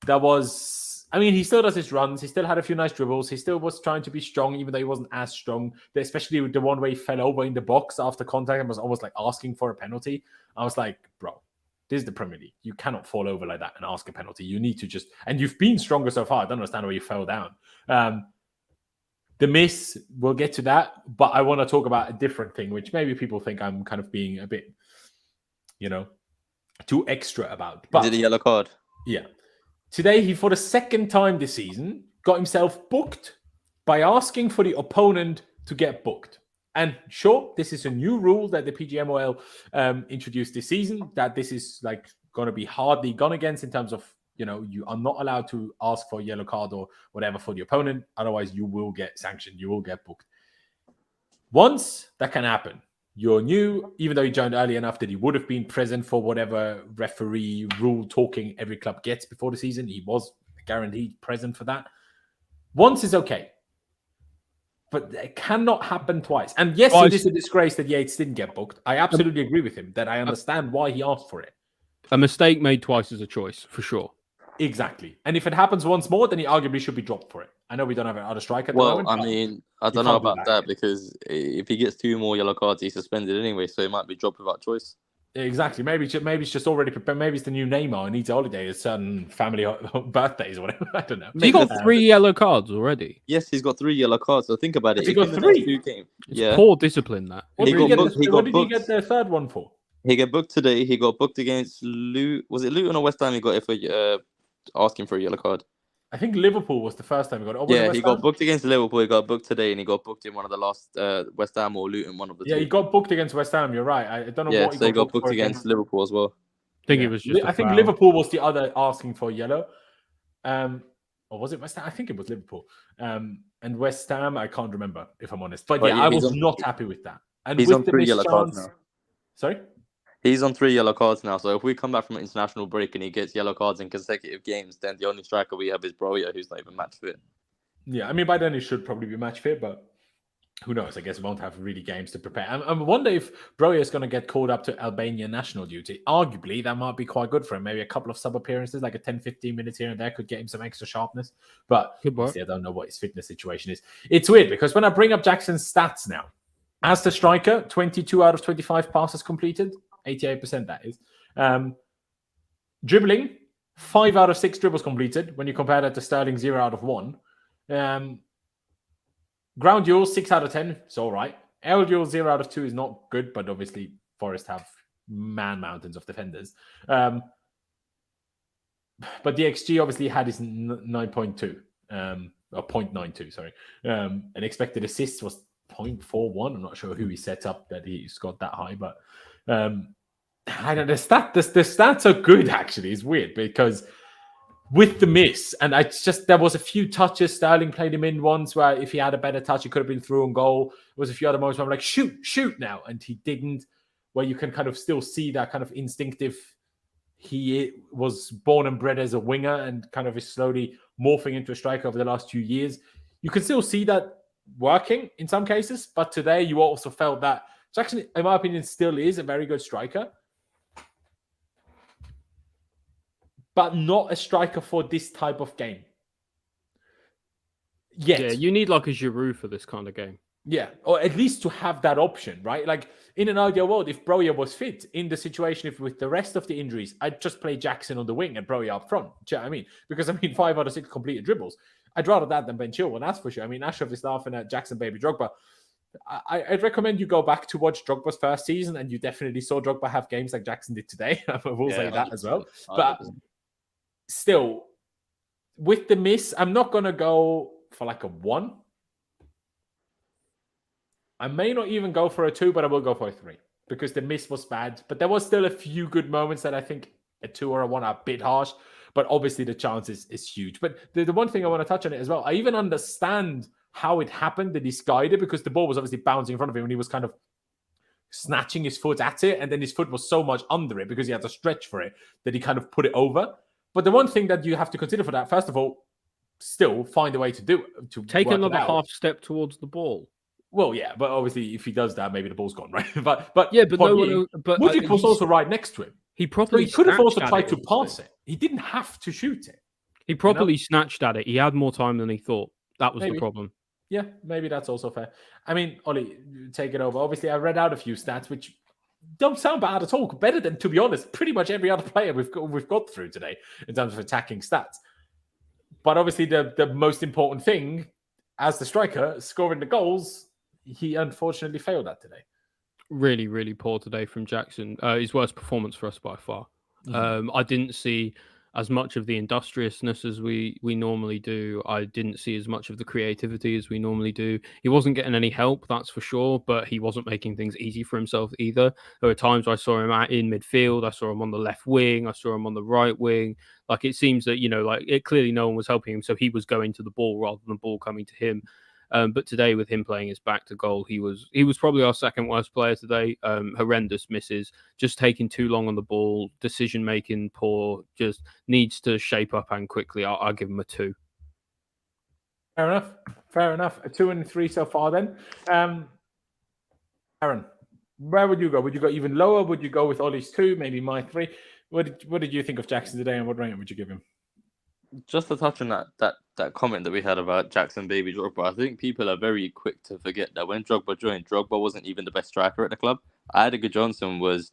He still does his runs. He still had a few nice dribbles. He still was trying to be strong, even though he wasn't as strong. Especially with the one where he fell over in the box after contact and was almost like asking for a penalty. I was like, bro, this is the Premier League. You cannot fall over like that and ask a penalty. You need to and you've been stronger so far. I don't understand why you fell down. The miss, we'll get to that, but I want to talk about a different thing, which maybe people think I'm kind of being a bit, too extra about. But, is it a yellow card? Yeah. Today, he, for the second time this season, got himself booked by asking for the opponent to get booked. And sure, this is a new rule that the PGMOL introduced this season, that this is like going to be hardly gone against in terms of, you are not allowed to ask for a yellow card or whatever for the opponent. Otherwise, you will get sanctioned. You will get booked. Once that can happen, you're new, even though you joined early enough that he would have been present for whatever referee rule talking every club gets before the season. He was guaranteed present for that. Once is okay. But it cannot happen twice. And yes, it is a disgrace that Yates didn't get booked. I absolutely agree with him that I understand why he asked for it. A mistake made twice is a choice, for sure. Exactly. And if it happens once more, then he arguably should be dropped for it. I know we don't have another striker at the moment. Well, I mean, I don't know about that because if he gets 2 more yellow cards, he's suspended anyway, so he might be dropped without choice. Exactly. Maybe it's just already prepared. Maybe it's the new Neymar and needs a holiday at certain family birthdays or whatever. I don't know. He got 3 yellow cards already. Yes, he's got 3 yellow cards. So think about it. He got 3. Yeah. Poor discipline, that. What did he get the third one for? He got booked today. He got booked against Was it Luton or West Ham? He got it for asking for a yellow card. I think Liverpool was the first time he got it. Or was it Yeah, West he Ham? got booked against Liverpool. He got booked today, and he got booked in one of the last West Ham or Luton, one of the two. Yeah, he got booked against West Ham. You're right. I don't know Yeah, what so he got booked booked for against Liverpool as well. I think it was just. I think Liverpool was the other asking for yellow. Or was it West Ham? I think it was Liverpool. And West Ham, I can't remember if I'm honest. But yeah, I was not happy with that. And he's with on the 3 yellow cards chance... now. Sorry? He's on 3 yellow cards now. So if we come back from an international break and he gets yellow cards in consecutive games, then the only striker we have is Broja, who's not even match fit. Yeah, I mean, by then he should probably be match fit, but who knows? I guess we won't have really games to prepare. I wonder if Broja is going to get called up to Albania national duty. Arguably, that might be quite good for him. Maybe a couple of sub appearances, like a 10-15 minutes here and there, could get him some extra sharpness. But I don't know what his fitness situation is. It's weird because when I bring up Jackson's stats now, as the striker, 22 out of 25 passes completed, 88% that is. Dribbling, 5 out of 6 dribbles completed. When you compare that to Sterling, 0 out of 1. Ground duels, 6 out of 10. It's all right. Air duels, 0 out of 2 is not good, but obviously Forest have mountains of defenders. But the XG obviously had his 9.2, or 0.92, sorry. And expected assists was 0.41. I'm not sure who he set up that he's got that high, but I don't know. The stats are good, actually. It's weird because with the miss, and there was a few touches. Sterling played him in once where if he had a better touch, he could have been through on goal. There was a few other moments where I'm like, shoot now. And he didn't, where you can kind of still see that kind of instinctive. He was born and bred as a winger and kind of is slowly morphing into a striker over the last 2 years. You can still see that working in some cases, but today you also felt that Jackson, in my opinion, still is a very good striker. But not a striker for this type of game. Yet. Yeah, you need like a Giroud for this kind of game. Yeah, or at least to have that option, right? Like in an ideal world, if Broja was fit in the situation, if with the rest of the injuries, I'd just play Jackson on the wing and Broja up front. Do you know what I mean? Because 5 out of 6 completed dribbles. I'd rather that than Ben Chilwell, that's for sure. I mean, Ashraf is laughing at Jackson Baby Drogba. I'd recommend you go back to watch Drogba's first season, and you definitely saw Drogba have games like Jackson did today. I will say that as well. 100%. But still, with the miss, I'm not going to go for like a 1. I may not even go for a 2, but I will go for a 3 because the miss was bad. But there was still a few good moments that I think a 2 or a 1 are a bit harsh. But obviously the chance is huge. But the one thing I want to touch on it as well, I even understand how it happened that he skied it because the ball was obviously bouncing in front of him and he was kind of snatching his foot at it. And then his foot was so much under it because he had to stretch for it that he kind of put it over. But the one thing that you have to consider for that, first of all, still find a way to do it. To take another half step towards the ball. Well, yeah, but obviously if he does that, maybe the ball's gone, right? but yeah, but Mudryk was also right next to him. He properly could have also tried to pass it. He didn't have to shoot it. He properly snatched at it. He had more time than he thought. That was the problem. Yeah, maybe that's also fair. I mean, Ollie, take it over. Obviously, I read out a few stats which don't sound bad at all. Better than, to be honest, pretty much every other player we've got through today in terms of attacking stats. But obviously, the most important thing as the striker, scoring the goals, he unfortunately failed at today. Really, really poor today from Jackson. His worst performance for us by far. Mm-hmm. I didn't see as much of the industriousness as we normally do. I didn't see as much of the creativity as we normally do. He wasn't getting any help, that's for sure, but he wasn't making things easy for himself either. There were times I saw him in midfield, I saw him on the left wing, I saw him on the right wing. Like it seems that, clearly no one was helping him, so he was going to the ball rather than the ball coming to him. But today, with him playing his back to goal, he was probably our second worst player today. Horrendous misses, just taking too long on the ball, decision making poor, just needs to shape up and quickly. I'll give him a 2. Fair enough. A 2 and 3 so far then. Aaron, where would you go? Would you go even lower? Would you go with Ollie's 2, maybe my 3? What did you think of Jackson today, and what rating would you give him? Just to touch on that comment that we had about Jackson Baby Drogba, I think people are very quick to forget that when Drogba joined, Drogba wasn't even the best striker at the club. Adiga Johnson was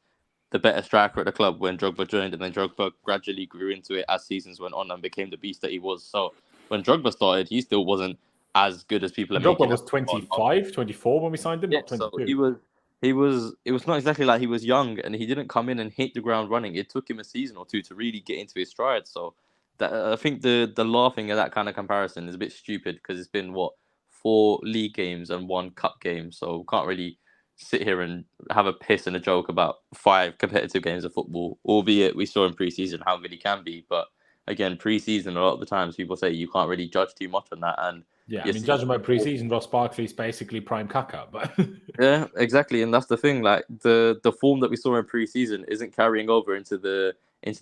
the better striker at the club when Drogba joined, and then Drogba gradually grew into it as seasons went on and became the beast that he was. So when Drogba started, he still wasn't as good as people are making. Drogba was 25, 24 when we signed him, not 22. So it was not exactly like he was young and he didn't come in and hit the ground running. It took him a season or two to really get into his stride. So I think the laughing at that kind of comparison is a bit stupid because it's been 4 league games and 1 cup game, so we can't really sit here and have a piss and a joke about 5 competitive games of football, albeit we saw in pre-season how good he can be. But again, pre-season, a lot of the times people say you can't really judge too much on that. And yeah, I mean, judging by pre-season, Ross Barkley's basically prime Kaka, but yeah, exactly, and that's the thing. Like the form that we saw in pre-season isn't carrying over into the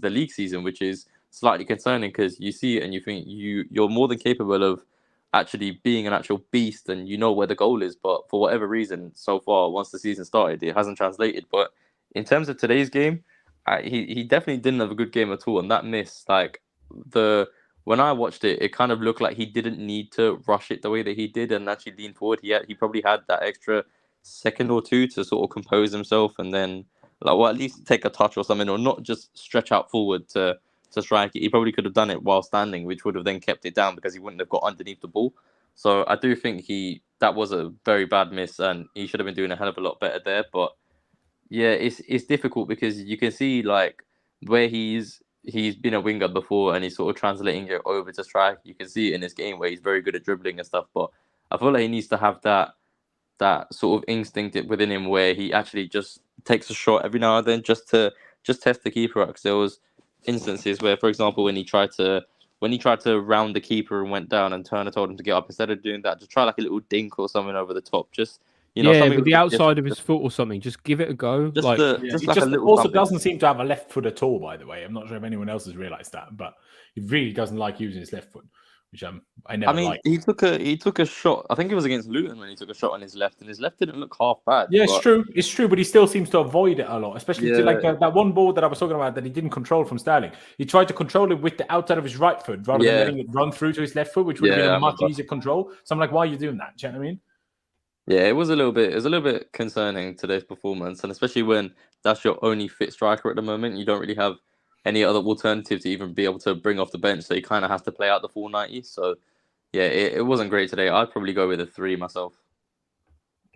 league season, which is slightly concerning because you see it and you think you're more than capable of actually being an actual beast and you know where the goal is, but for whatever reason, so far once the season started, it hasn't translated. But in terms of today's game, he definitely didn't have a good game at all, and that miss, like when I watched it, it kind of looked like he didn't need to rush it the way that he did and actually lean forward. He probably had that extra second or two to sort of compose himself and then, at least take a touch or something, or not just stretch out forward to strike it. He probably could have done it while standing, which would have then kept it down because he wouldn't have got underneath the ball. So I do think that was a very bad miss and he should have been doing a hell of a lot better there. But yeah, it's difficult because you can see like where he's been a winger before and he's sort of translating it over to strike. You can see it in his game where he's very good at dribbling and stuff. But I feel like he needs to have that sort of instinct within him where he actually just takes a shot every now and then just to test the keeper out. Because there was instances where, for example, when he tried to round the keeper and went down and Turner told him to get up, instead of doing that, just try like a little dink or something over the top. Just with the outside of his foot or something. Just give it a go. He also doesn't seem to have a left foot at all, by the way. I'm not sure if anyone else has realised that, but he really doesn't like using his left foot, which I never liked. He took a shot. I think it was against Luton when he took a shot on his left, and his left didn't look half bad. Yeah, it's true, but he still seems to avoid it a lot, especially to that one ball that I was talking about that he didn't control from Sterling. He tried to control it with the outside of his right foot rather than letting it run through to his left foot, which would have been a much easier control. So I'm like, why are you doing that? Do you know what I mean? Yeah, it was a little bit concerning today's performance, and especially when that's your only fit striker at the moment. You don't really have any other alternative to even be able to bring off the bench, so he kind of has to play out the full 90. So yeah, it wasn't great today. I'd probably go with a 3 myself.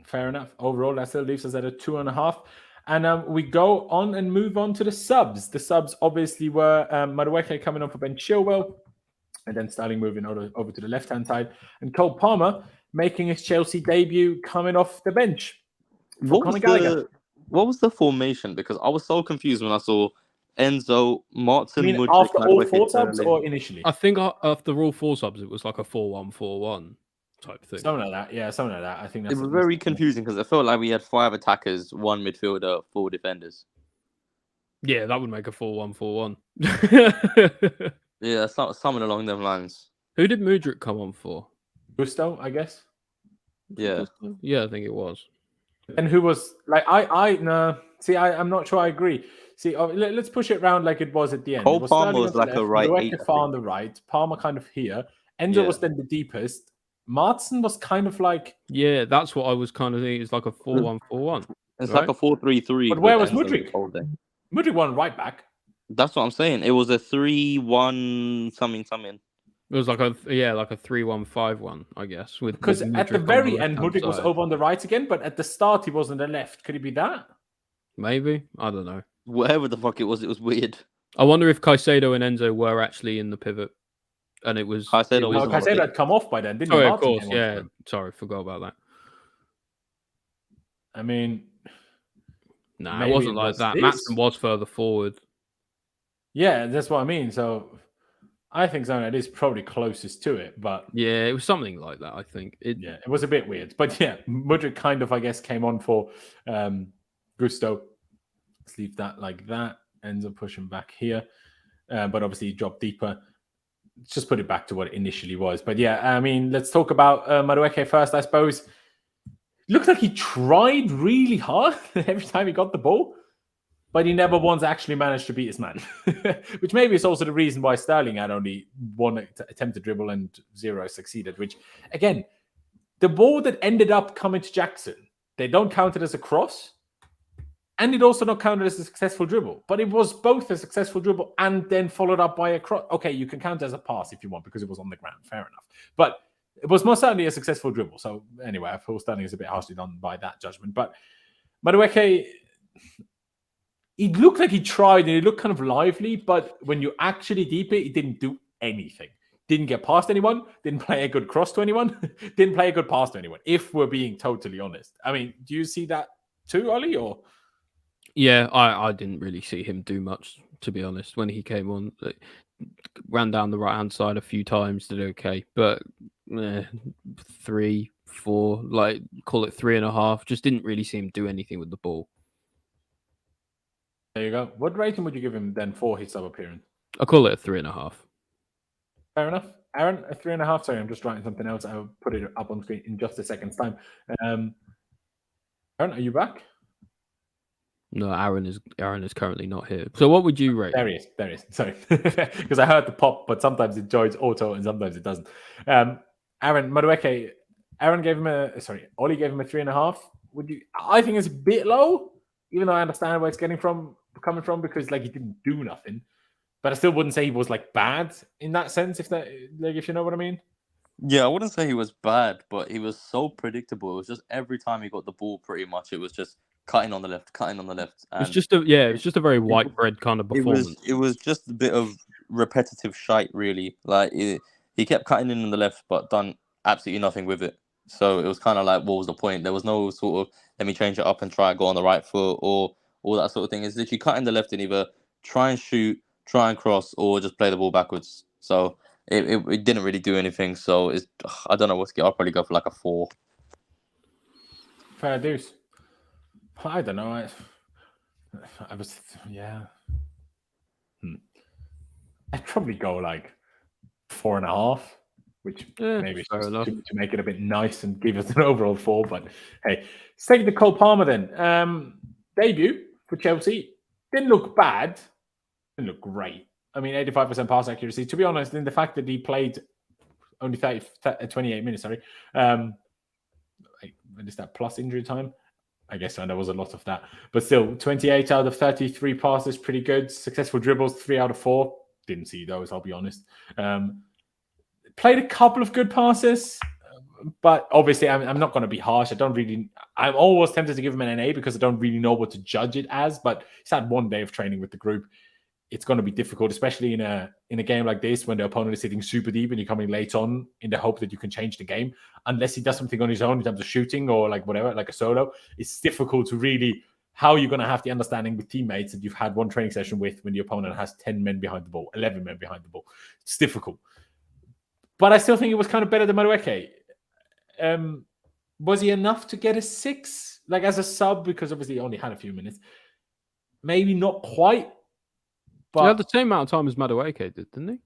Fair enough. Overall, that still leaves us at a 2.5. And we go on and move on to the subs. The subs obviously were Madueke coming on for Ben Chilwell, and then Sterling moving over to the left-hand side, and Cole Palmer making his Chelsea debut coming off the bench. What was the formation? Because I was so confused when I saw Enzo, Martin. You mean after all 4 subs or initially? I think after all 4 subs, it was like a 4-1-4-1 type thing. Something like that. Yeah, something like that. I think that's it was very confusing because I felt like we had 5 attackers, 1 midfielder, 4 defenders. Yeah, that would make a 4-1-4-1. Yeah, something along them lines. Who did Mudryk come on for? Gusto, I guess. Yeah. Yeah, I think it was. And who was like no? See, I'm not sure I agree. See, let's push it around like it was at the end. Cole Palmer was like a right 8. Far on the right. Palmer kind of here. Enzo was then the deepest. Martin was kind of like... Yeah, that's what I was kind of thinking. It's like a 4-1-4-1. It's like a 4-3-3. But where was Mudryk? Mudryk won right back. That's what I'm saying. It was a 3-1 something. It was like a 3-1-5-1, I guess. Because at the very end, Mudryk was over on the right again, but at the start he was on the left. Could it be that? Maybe. I don't know. Whatever the fuck it was weird. I wonder if Caicedo and Enzo were actually in the pivot. And it was... Caicedo had come off by then, didn't he? Oh, of course, yeah. Sorry, forgot about that. I mean... Nah, it wasn't like that. Matson was further forward. Yeah, that's what I mean. So I think Zoned is probably closest to it, but... Yeah, it was something like that, I think. It was a bit weird. But yeah, Mudryk kind of, I guess, came on for Gusto. Let's leave that like that. Ends up pushing back here. But obviously he dropped deeper. Just put it back to what it initially was. But yeah, I mean, let's talk about Madueke first, I suppose. Looked like he tried really hard every time he got the ball, but he never once actually managed to beat his man. Which maybe is also the reason why Sterling had only 1 attempt to dribble and 0 succeeded. Which, again, the ball that ended up coming to Jackson, they don't count it as a cross, and it also not counted as a successful dribble. But it was both a successful dribble and then followed up by a cross. Okay, you can count it as a pass if you want because it was on the ground. Fair enough. But it was most certainly a successful dribble. So anyway, I feel Sterling is a bit harshly done by that judgment. But Madueke, he looked like he tried and he looked kind of lively. But when you actually deep it, he didn't do anything. Didn't get past anyone, didn't play a good cross to anyone, didn't play a good pass to anyone, if we're being totally honest. I mean, do you see that too, Ollie? Or yeah, I didn't really see him do much, to be honest, when he came on. Ran down the right-hand side a few times, did okay. But 3, 4, like call it 3.5, just didn't really see him do anything with the ball. There you go. What rating would you give him then for his sub appearance? I call it a 3.5. Fair enough. Aaron, a 3.5. Sorry, I'm just writing something else. I'll put it up on screen in just a second's time. Aaron, are you back? No, Aaron is currently not here. So what would you rate? There he is. Sorry. Because I heard the pop, but sometimes it joins auto and sometimes it doesn't. Aaron Madueke, Ollie gave him a 3.5. I think it's a bit low, even though I understand where it's coming from, because like he didn't do nothing. But I still wouldn't say he was like bad in that sense, if you know what I mean. Yeah, I wouldn't say he was bad, but he was so predictable. It was just every time he got the ball, pretty much, it was just cutting on the left. And it's just a very white bread kind of performance. It was just a bit of repetitive shite, really. Like he kept cutting in on the left, but done absolutely nothing with it. So it was kind of like, what was the point? There was no sort of let me change it up and try and go on the right foot or all that sort of thing. It's literally cutting the left and either try and shoot, try and cross, or just play the ball backwards. So it didn't really do anything. So I don't know what to get. I'll probably go for like a 4. Fair dues. I don't know. I'd probably go like 4.5, which maybe to make it a bit nice and give us an overall 4. But hey, let's take it to Cole Palmer then. Debut for Chelsea. Didn't look bad. Didn't look great. I mean, 85% pass accuracy. To be honest, in the fact that he played only 28 minutes, sorry. What is that, plus injury time? I guess there was a lot of that. But still, 28 out of 33 passes, pretty good. Successful dribbles, 3 out of 4. Didn't see those, I'll be honest. Played a couple of good passes, but obviously I'm not going to be harsh. I'm always tempted to give him an NA because I don't really know what to judge it as, but he's had 1 day of training with the group. It's going to be difficult, especially in a game like this when the opponent is sitting super deep and you're coming late on in the hope that you can change the game. Unless he does something on his own in terms of shooting or like whatever, like a solo, it's difficult to really how you're going to have the understanding with teammates that you've had 1 training session with when the opponent has 10 men behind the ball, 11 men behind the ball. It's difficult. But I still think it was kind of better than Madueke. Was he enough to get a 6? Like as a sub, because obviously he only had a few minutes. Maybe not quite. But he had the same amount of time as Madueke did, didn't he?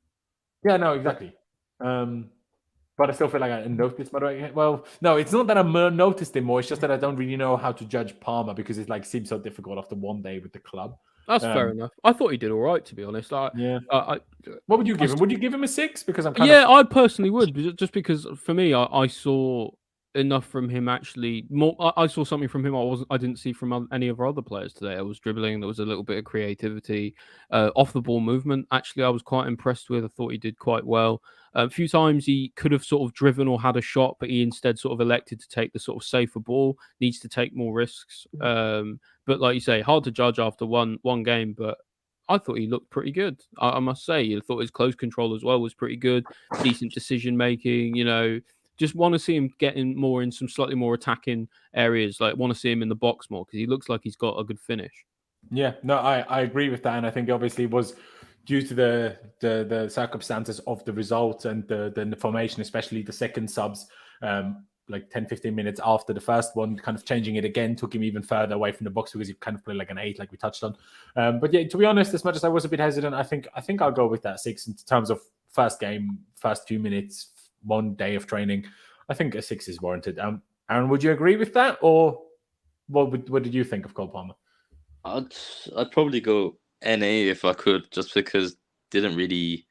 Yeah, no, exactly. But I still feel like I noticed Madueke. Well, no, it's not that I noticed him more. It's just that I don't really know how to judge Palmer because it like seems so difficult after 1 day with the club. That's fair enough. I thought he did all right, to be honest. What would you give him? Would you give him a 6? Because I personally would, just because for me, I saw enough from him actually. I saw something from him I didn't see from any of our other players today. I was dribbling. There was a little bit of creativity, off the ball movement. Actually, I was quite impressed with. I thought he did quite well. A few times he could have sort of driven or had a shot, but he instead sort of elected to take the sort of safer ball. Needs to take more risks. But like you say, hard to judge after one game. But I thought he looked pretty good. I must say, I thought his close control as well was pretty good. Decent decision making. Just want to see him getting more in some slightly more attacking areas. Like want to see him in the box more because he looks like he's got a good finish. Yeah, no, I agree with that, and I think obviously it was due to the circumstances of the result and the formation, especially the second subs, like 10-15 minutes after the first one, kind of changing it again took him even further away from the box because he kind of played like an 8, like we touched on. But yeah, to be honest, as much as I was a bit hesitant, I think I'll go with that 6 in terms of first game, first few minutes. 1 day of training. I think a 6 is warranted. Aaron, would you agree with that, or what did you think of Cole Palmer? I'd probably go NA if I could, just because didn't really.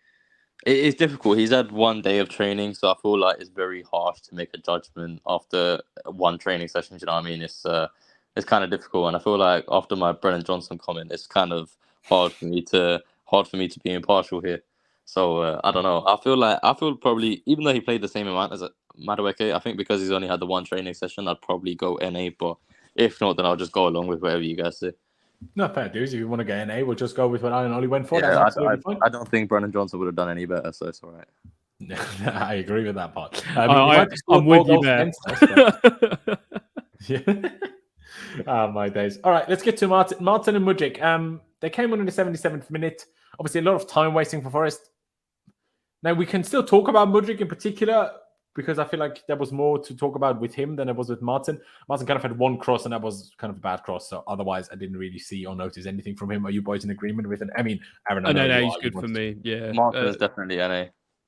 It's difficult. He's had 1 day of training, so I feel like it's very harsh to make a judgment after 1 training session. Do you know what I mean? It's kind of difficult, and I feel like after my Brennan Johnson comment, it's kind of hard for me to be impartial here. So I don't know. I feel probably, even though he played the same amount as Madueke, I think because he's only had the 1 training session, I'd probably go NA. But if not, then I'll just go along with whatever you guys say. No, fair dues. If you want to get an A, we'll just go with what Alan Ollie went for. Yeah, That's absolutely fine. I don't think Brennan Johnson would have done any better, so it's all right. I agree with that part. I'm with you there. My days. All right, let's get to Martin and Mudryk. They came on in the 77th minute. Obviously, a lot of time wasting for Forest. Now, we can still talk about Mudryk in particular because I feel like there was more to talk about with him than there was with Martin. Martin kind of had one cross, and that was kind of a bad cross. So otherwise, I didn't really see or notice anything from him. Are you boys in agreement with it? I mean, Aaron, no, he's good for me. Yeah, Martin is definitely NA.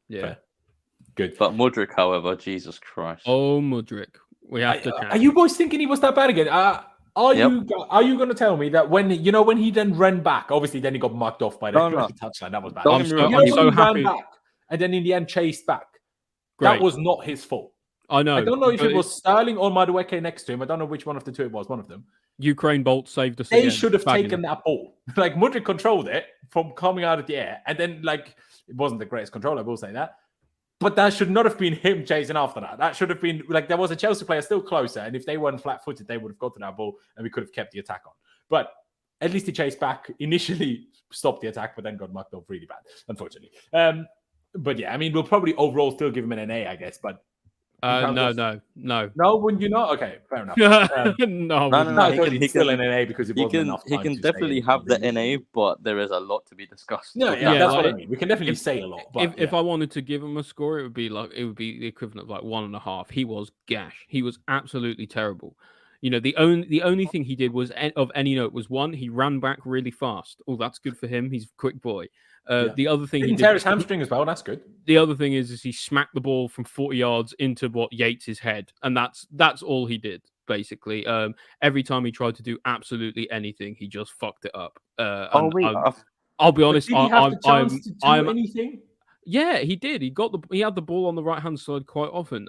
Yeah. Fair. Good. But Mudryk, however, Jesus Christ. Oh, Mudryk. We have to. Are you boys thinking he was that bad again? Are you going to tell me that when he then ran back, obviously then he got marked off by the touchline. That was bad. I'm so happy. Ran back and then in the end chased back. Great. That was not his fault. I know. I don't know if it was Sterling or Madueke next to him. I don't know which one of the two it was. One of them. Ukraine Bolt saved us. They should have taken that ball. Like Mudryk controlled it from coming out of the air, and then it wasn't the greatest control. I will say that. But that should not have been him chasing after that. That should have been there was a Chelsea player still closer. And if they weren't flat-footed, they would have got to that ball and we could have kept the attack on. But at least he chased back, initially stopped the attack, but then got mucked off really bad, unfortunately. But yeah, I mean, we'll probably overall still give him an A, I guess. But no. No, wouldn't you not? Okay, fair enough. No. He's still in an A because it wasn't enough time. He can definitely have the NA, but there is a lot to be discussed. No, that's what I mean. We can definitely say a lot. But if I wanted to give him a score, it would be the equivalent of 1.5. He was gash. He was absolutely terrible. You know, the only thing he did was of any note was one, he ran back really fast. Oh, that's good for him. He's a quick boy. The other thing he didn't tear his hamstring as well. That's good. The other thing is he smacked the ball from 40 yards into Yates' head, and that's all he did basically. Every time he tried to do absolutely anything, he just fucked it up. I'll be honest. Did he have the chance to do anything? Yeah, he did. He had the ball on the right hand side quite often.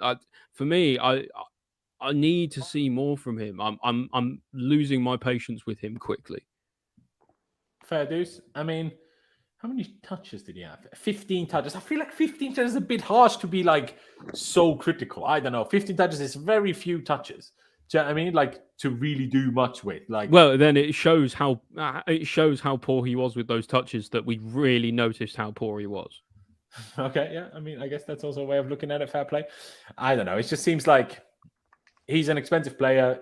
For me, I need to see more from him. I'm losing my patience with him quickly. Fair dues. I mean, how many touches did he have? 15 touches. I feel like 15 touches is a bit harsh to be so critical. I don't know. 15 touches is very few touches. Do you know what I mean? To really do much with. Well, then it shows how poor he was with those touches that we really noticed how poor he was. Okay, yeah. I mean, I guess that's also a way of looking at it. Fair play. I don't know. It just seems like he's an expensive player.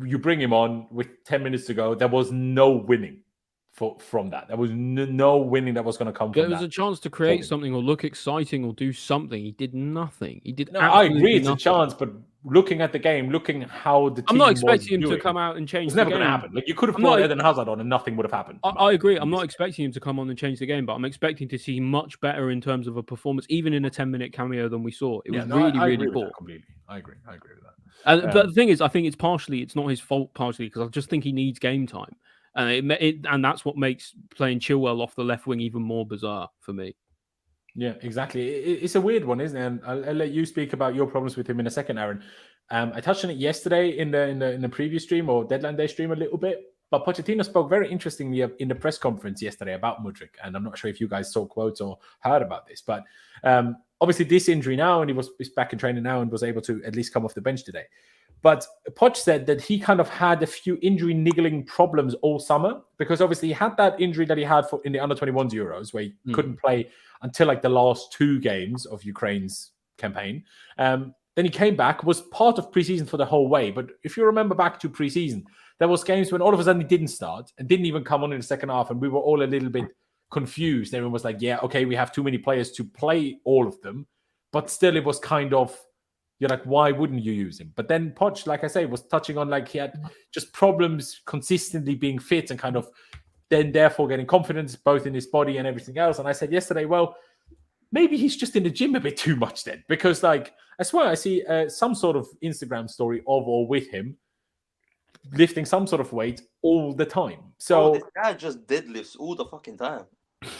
You bring him on with 10 minutes to go. There was no winning from that. There was no winning that was going to come from that. There was a chance to create something or look exciting or do something. He did nothing. He did. No, I agree. It's a chance, but looking at the game, looking how the team I'm not expecting him to come out and change. It's never going to happen. You could have brought Eden Hazard on and nothing would have happened. I agree. I'm not expecting him to come on and change the game, but I'm expecting to see much better in terms of a performance, even in a 10-minute cameo than we saw. It was really poor. Completely. I agree with But that. the thing is, I think it's not his fault partially because I just think he needs game time. And that's what makes playing Chilwell off the left wing even more bizarre for me. Yeah, exactly. It's a weird one, isn't it? And I'll let you speak about your problems with him in a second, Aaron. I touched on it yesterday in the previous stream or deadline day stream a little bit, but Pochettino spoke very interestingly in the press conference yesterday about Mudryk, and I'm not sure if you guys saw quotes or heard about this, but obviously this injury now, and he's back in training now and was able to at least come off the bench today. But Poch said that he kind of had a few injury niggling problems all summer because obviously he had that injury that he had in the under-21s Euros where he couldn't play until the last 2 games of Ukraine's campaign. Then he came back, was part of preseason for the whole way. But if you remember back to preseason, there was games when all of a sudden he didn't start and didn't even come on in the second half. And we were all a little bit confused. Everyone was like, yeah, okay, we have too many players to play all of them. But still, it was kind of, you're like, why wouldn't you use him? But then Poch, like I say, was touching on he had just problems consistently being fit and kind of then therefore getting confidence both in his body and everything else. And I said yesterday, well, maybe he's just in the gym a bit too much then. Because I swear I see some sort of Instagram story of or with him lifting some sort of weight all the time. So this guy just deadlifts all the fucking time.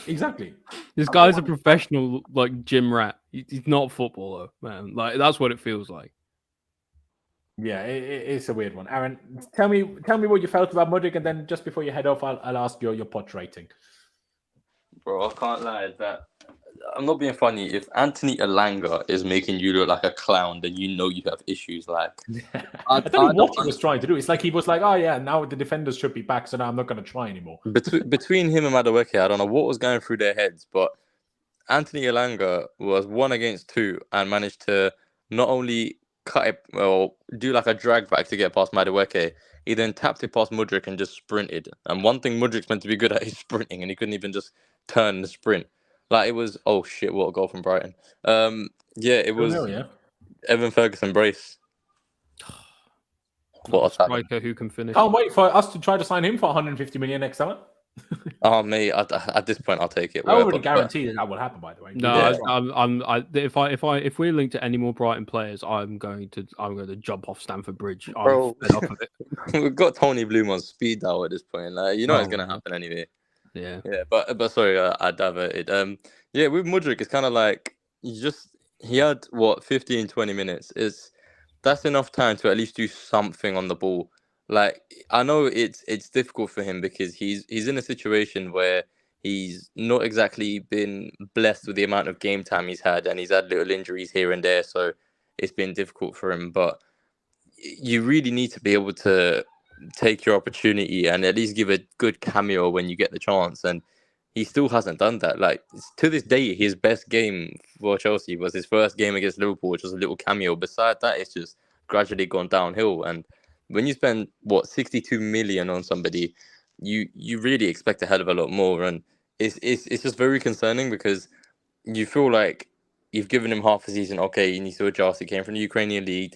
Exactly. This guy's a professional gym rat. He's not a footballer, man. That's what it feels like. Yeah, it's a weird one. Aaron, tell me what you felt about Mudryk, and then just before you head off, I'll ask your Poch rating. Bro, I can't lie. That I'm not being funny. If Anthony Elanga is making you look like a clown, then you know you have issues. Like, I don't know what he was trying to do. It's like he was like, oh yeah, now the defenders should be back, so now I'm not going to try anymore. Between him and Madueke, I don't know what was going through their heads, but Anthony Elanga was 1 against 2 and managed to not only cut it or do like a drag back to get past Madueke, he then tapped it past Mudryk and just sprinted. And one thing Mudryk's meant to be good at is sprinting, and he couldn't even just turn and sprint. Like, it was, oh shit, what a goal from Brighton. Yeah, it was Evan Ferguson brace. What a striker who can finish. Can't wait for us to try to sign him for 150 million next summer. Oh mate, at this point I'll take it. I already guarantee that will happen. By the way, no, if we're linked to any more Brighton players, I'm going to jump off Stamford Bridge. I'm fed up of it. We've got Tony Bloom on speed dial at this point. Like, you know it's going to happen anyway. Yeah. But sorry, I diverted. Yeah, with Mudryk, it's kind of like he had 15, 20 minutes. That's enough time to at least do something on the ball. Like, I know it's difficult for him because he's in a situation where he's not exactly been blessed with the amount of game time he's had, and he's had little injuries here and there, so it's been difficult for him. But you really need to be able to take your opportunity and at least give a good cameo when you get the chance, and he still hasn't done that. Like, to this day, his best game for Chelsea was his first game against Liverpool, which was a little cameo. Beside that, it's just gradually gone downhill. And when you spend 62 million on somebody, you really expect a hell of a lot more, and it's just very concerning because you feel like you've given him half a season. Okay, he needs to adjust. He came from the Ukrainian league.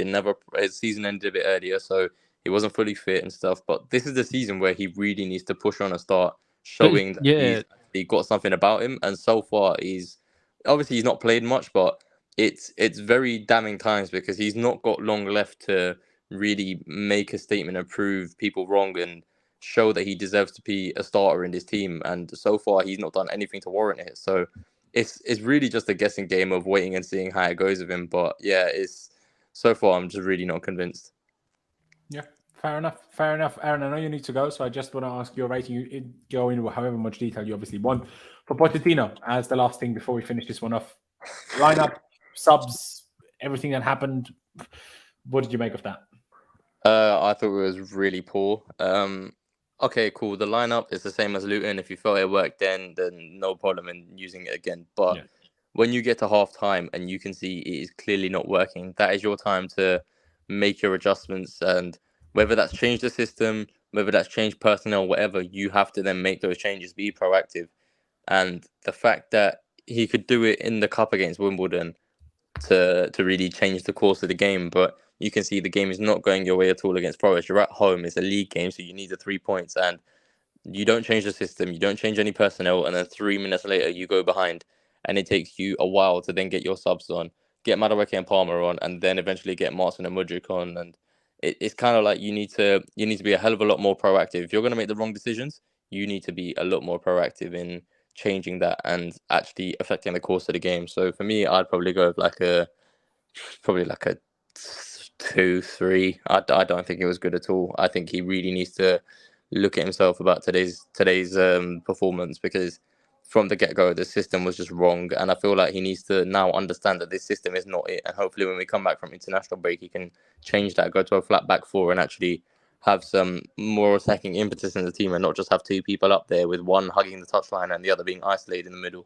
His season ended a bit earlier, so he wasn't fully fit and stuff. But this is the season where he really needs to push on and start showing that he's actually got something about him. And so far, he's not played much, but it's very damning times because he's not got long left to really make a statement and prove people wrong and show that he deserves to be a starter in this team. And so far, he's not done anything to warrant it. So it's really just a guessing game of waiting and seeing how it goes with him. But yeah, so far I'm just really not convinced. Yeah, fair enough. Aaron, I know you need to go, so I just want to ask your rating. You go into however much detail you obviously want for Pochettino as the last thing before we finish this one off. Lineup, subs, everything that happened. What did you make of that? I thought it was really poor. Okay, cool. The lineup is the same as Luton. If you felt it worked then no problem in using it again. But when you get to half time and you can see it is clearly not working, that is your time to make your adjustments. And whether that's changed the system, whether that's changed personnel, whatever, you have to then make those changes, be proactive. And the fact that he could do it in the cup against Wimbledon to really change the course of the game, but you can see the game is not going your way at all against Forest. You're at home. It's a league game, so you need the 3 points. And you don't change the system. You don't change any personnel. And then 3 minutes later, you go behind. And it takes you a while to then get your subs on, get Madueke and Palmer on, and then eventually get Martin and Mudryk on. And it's kind of like you need to be a hell of a lot more proactive. If you're going to make the wrong decisions, you need to be a lot more proactive in changing that and actually affecting the course of the game. So for me, I'd probably go with like a 2-3. I don't think it was good at all. I think he really needs to look at himself about today's performance, because from the get-go the system was just wrong, and I feel like he needs to now understand that this system is not it, and hopefully when we come back from international break he can change that, go to a flat back four and actually have some more attacking impetus in the team and not just have two people up there with one hugging the touchline and the other being isolated in the middle.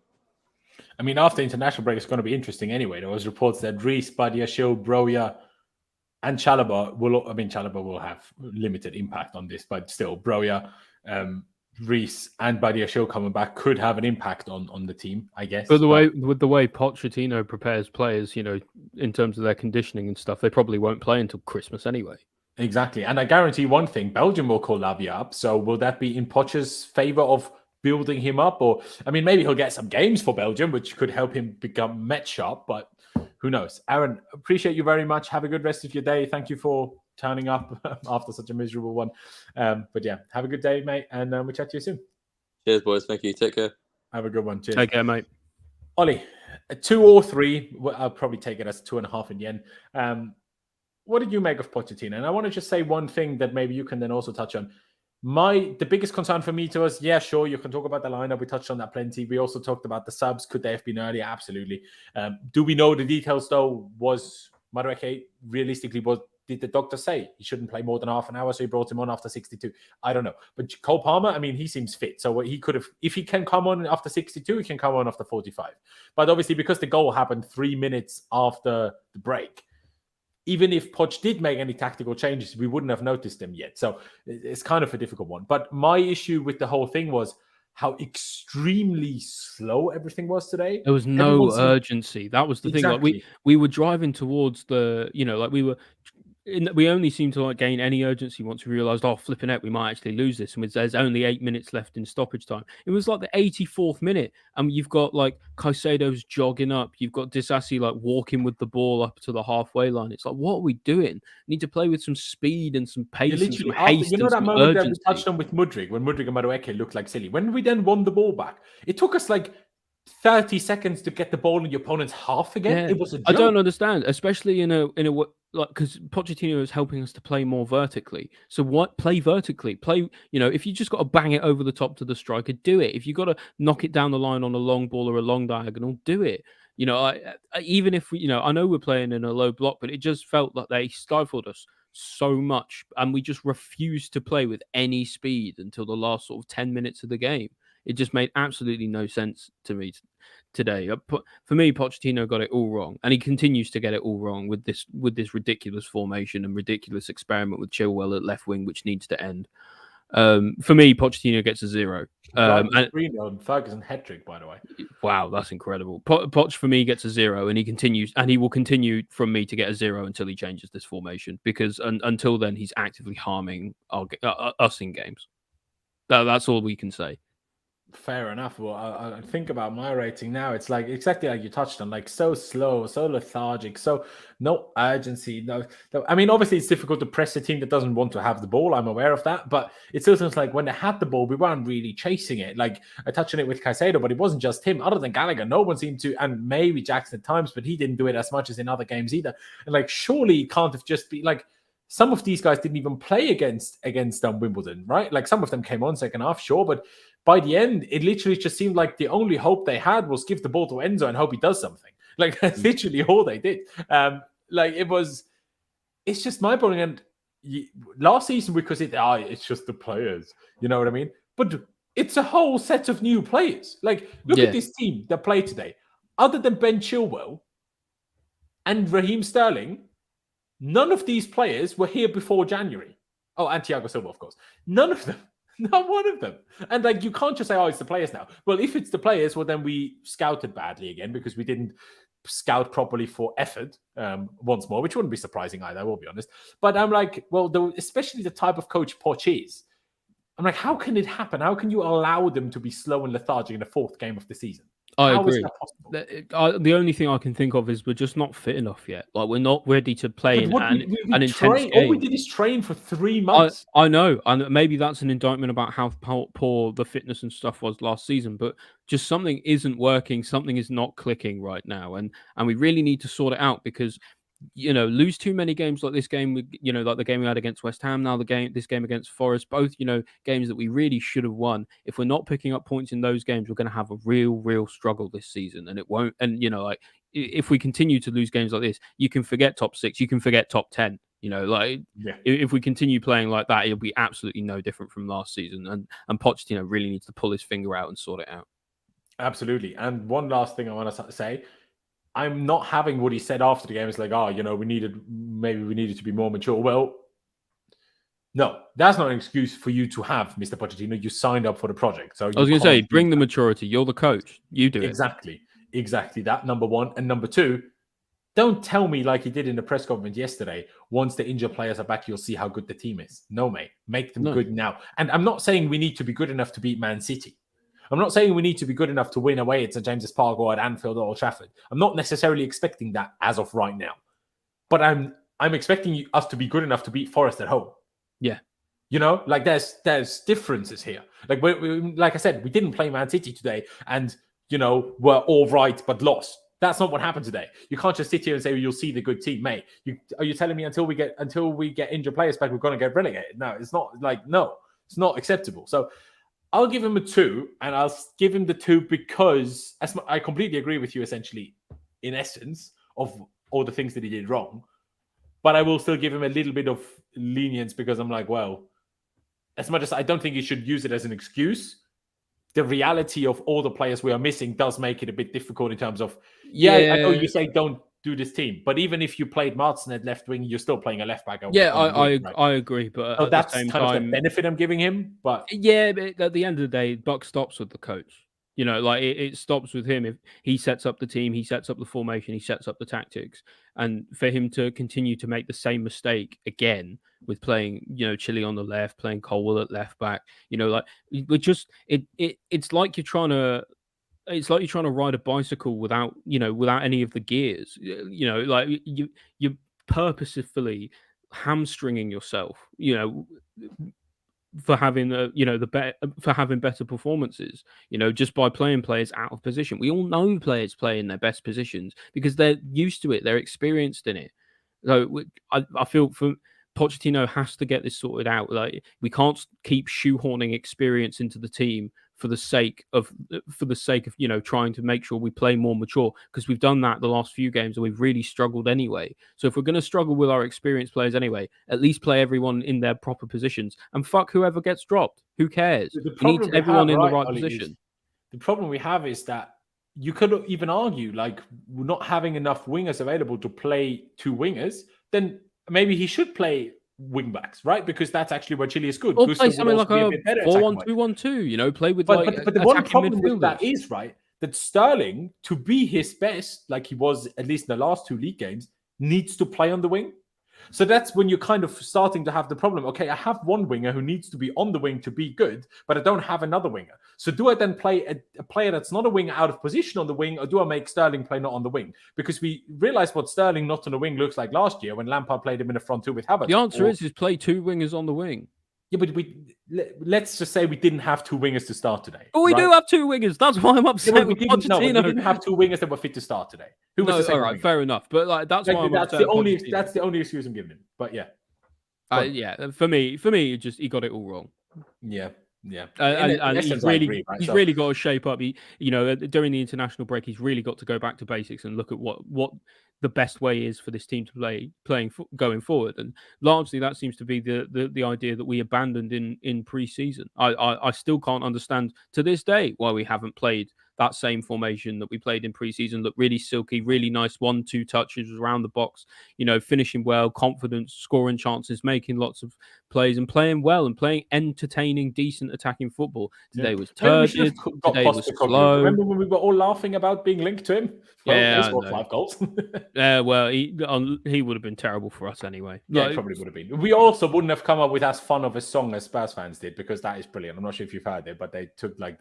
I mean, after international break, it's going to be interesting anyway. There was reports that Reece, Badiashile, Broja, and Chalobah will have limited impact on this, but still, Broja, Reece, and Badiashile coming back could have an impact on the team, I guess. But with the way Pochettino prepares players, in terms of their conditioning and stuff, they probably won't play until Christmas anyway. Exactly, and I guarantee one thing: Belgium will call Lavia up. So will that be in Poch's favor of building him up? Or, I mean, maybe he'll get some games for Belgium, which could help him become match sharp, but who knows? Aaron, appreciate you very much. Have a good rest of your day. Thank you for turning up after such a miserable one. But yeah, have a good day, mate, and we'll chat to you soon. Cheers, boys. Thank you. Take care. Have a good one. Cheers. Take care, mate. Ollie, 2 or 3. I'll probably take it as 2.5 in the end. What did you make of Pochettino? And I want to just say one thing that maybe you can then also touch on. The biggest concern for me was, yeah, sure, you can talk about the lineup. We touched on that plenty. We also talked about the subs. Could they have been earlier? Absolutely. Do we know the details though? Was Madueke realistically did the doctor say he shouldn't play more than half an hour, so he brought him on after 62? I don't know. But Cole Palmer, I mean, he seems fit. So he could have, if he can come on after 62, he can come on after 45. But obviously, because the goal happened 3 minutes after the break, even if Poch did make any tactical changes, we wouldn't have noticed them yet. So it's kind of a difficult one. But my issue with the whole thing was how extremely slow everything was today. There was no urgency. That was the thing. Like we were driving towards the, we only seemed to like gain any urgency once we realised, flipping out, we might actually lose this. And there's only 8 minutes left in stoppage time. It was like the 84th minute, and you've got like Caicedo's jogging up. You've got Disasi like walking with the ball up to the halfway line. It's like, what are we doing? We need to play with some speed and some pace and some haste. You know that moment that we touched on with Mudryk, when Mudryk and Madueke looked like silly. When we then won the ball back, it took us like 30 seconds to get the ball in your opponent's half again. Yeah. It was a joke. I don't understand, especially in a like, because Pochettino is helping us to play more vertically. So play vertically, if you just got to bang it over the top to the striker, do it. If you got to knock it down the line on a long ball or a long diagonal, do it. Even if I know we're playing in a low block, but it just felt like they stifled us so much, and we just refused to play with any speed until the last sort of 10 minutes of the game. It just made absolutely no sense to me today. For me, Pochettino got it all wrong, and he continues to get it all wrong with this ridiculous formation and ridiculous experiment with Chilwell at left wing, which needs to end. For me, Pochettino gets a 0. And Ferguson hat-trick, by the way. Wow, that's incredible. Poch for me gets a 0, and he will continue from me to get a 0 until he changes this formation, because until then he's actively harming us in games. That's all we can say. Fair enough. Well, I think about my rating now. It's like exactly like you touched on, like so slow, so lethargic, so no urgency. No, I mean, obviously it's difficult to press a team that doesn't want to have the ball. I'm aware of that, but it still seems like when they had the ball, we weren't really chasing it. Like I touched on it with Caicedo, but it wasn't just him. Other than Gallagher, no one seemed to, and maybe Jackson at times, but he didn't do it as much as in other games either. And like, surely it can't have just been like, some of these guys didn't even play against Wimbledon, right? Like some of them came on second half, sure, but by the end, it literally just seemed like the only hope they had was give the ball to Enzo and hope he does something. Like that's literally all they did. It's just mind-blowing. And last season, because it's just the players, you know what I mean? But it's a whole set of new players. Like, look at this team that played today. Other than Ben Chilwell and Raheem Sterling, none of these players were here before January. Oh, and Thiago Silva, of course. None of them. Not one of them. And like, you can't just say, it's the players now. Well, if it's the players, well, then we scouted badly again because we didn't scout properly for effort once more, which wouldn't be surprising either, I will be honest. But I'm like, well, especially the type of coach Poch is, I'm like, how can it happen? How can you allow them to be slow and lethargic in the fourth game of the season? I agree. Is that possible? The only thing I can think of is we're just not fit enough yet. Like, we're not ready to play an intense game. All we did is train for 3 months. I know, and maybe that's an indictment about how poor the fitness and stuff was last season, but just something isn't working, something is not clicking right now, and we really need to sort it out, because lose too many games like this game, like the game we had against West Ham, now this game against Forest, both, games that we really should have won. If we're not picking up points in those games, we're going to have a real struggle this season, and it won't. And, if we continue to lose games like this, you can forget top 6, you can forget top 10. If we continue playing like that, it'll be absolutely no different from last season. And Pochettino really needs to pull his finger out and sort it out. Absolutely. And one last thing I want to say, I'm not having what he said after the game. It's like, we needed to be more mature. Well, no, that's not an excuse for you to have, Mr. Pochettino. You signed up for the project. So I was going to say, bring the maturity. You're the coach. You do it. Exactly that, number one. And number two, don't tell me like he did in the press conference yesterday, once the injured players are back, you'll see how good the team is. No, mate. Make them good now. And I'm not saying we need to be good enough to beat Man City. I'm not saying we need to be good enough to win away at St. James's Park or at Anfield or Old Trafford. I'm not necessarily expecting that as of right now. But I'm expecting us to be good enough to beat Forest at home. Yeah. Like there's differences here. Like like I said, we didn't play Man City today and, we're all right but lost. That's not what happened today. You can't just sit here and say, you'll see the good team, mate. Are you telling me until we get injured players back, we're going to get relegated? No, it's not like, no. It's not acceptable. So I'll give him a 2, and I'll give him the 2 because I completely agree with you, essentially, in essence, of all the things that he did wrong. But I will still give him a little bit of lenience because I'm like, well, as much as I don't think you should use it as an excuse, the reality of all the players we are missing does make it a bit difficult in terms of, I know you say don't do this team, but even if you played Martin at left wing, you're still playing a left back. I agree, but so at that's the same kind time, of the benefit I'm giving him. But but at the end of the day, buck stops with the coach. You know, like it stops with him. If he sets up the team, he sets up the formation, he sets up the tactics, and for him to continue to make the same mistake again with playing, Chile on the left, playing Colwell at left back, like we're just it's like you're trying to. It's like you're trying to ride a bicycle without any of the gears. Like you're purposefully hamstringing yourself. For having for having better performances. Just by playing players out of position. We all know players play in their best positions because they're used to it. They're experienced in it. So I feel for Pochettino has to get this sorted out. Like we can't keep shoehorning experience into the team for the sake of trying to make sure we play more mature, because we've done that the last few games and we've really struggled anyway. So if we're going to struggle with our experienced players anyway, at least play everyone in their proper positions and fuck whoever gets dropped. Who cares? We need everyone in the right position. The problem we have is that you could even argue like we're not having enough wingers available to play 2 wingers. Then maybe he should play wing backs, right? Because that's actually where Chile is good. Or play something like a 4-1-2-1-2, play with but the one problem with that is, right, that Sterling, to be his best, like he was at least in the last 2 league games, needs to play on the wing. So that's when you're kind of starting to have the problem. Okay, I have one winger who needs to be on the wing to be good, but I don't have another winger. So do I then play a player that's not a winger out of position on the wing, or do I make Sterling play not on the wing? Because we realized what Sterling not on the wing looks like last year when Lampard played him in the front 2 with Havertz. The answer is play 2 wingers on the wing. Yeah, but let's just say we didn't have 2 wingers to start today. But we do have 2 wingers. That's why I'm upset with Pochettino. We didn't have 2 wingers that were fit to start today. Who was the second winger? Fair enough. But like that's why I'm upset. That's the only excuse I'm giving him. But yeah. For me, he got it all wrong. Yeah. And he's really got to shape up. During the international break, he's really got to go back to basics and look at what the best way is for this team to going forward. And largely, that seems to be the idea that we abandoned in pre-season. I still can't understand to this day why we haven't played that same formation that we played in pre-season. Looked really silky, really nice 1-2 touches around the box, finishing well, confidence, scoring chances, making lots of plays and playing well and playing entertaining, decent attacking football. Today was turgid, today was slow. Remember when we were all laughing about being linked to him? Well, he scored 5 goals. Well, he would have been terrible for us anyway. Yeah, it probably would have been. We also wouldn't have come up with as fun of a song as Spurs fans did, because that is brilliant. I'm not sure if you've heard it, but they took like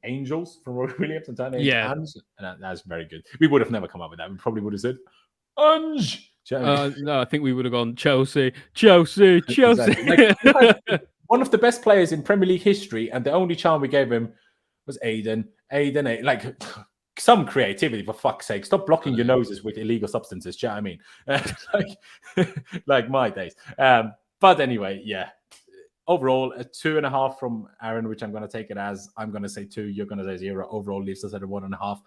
Angels from Roy Williams and turned it into Hands. And that's very good. We would have never come up with that. We probably would have said, Ange. No, I think we would have gone Chelsea. Exactly. One of the best players in Premier League history, and the only chance we gave him was Aiden. Like, some creativity, for fuck's sake. Stop blocking your noses with illegal substances. Do you know what I mean? like my days. But anyway, yeah. Overall, a 2.5 from Aaron, which I'm going to take it as. I'm going to say 2. You're going to say 0. Overall, leaves us at a 1.5.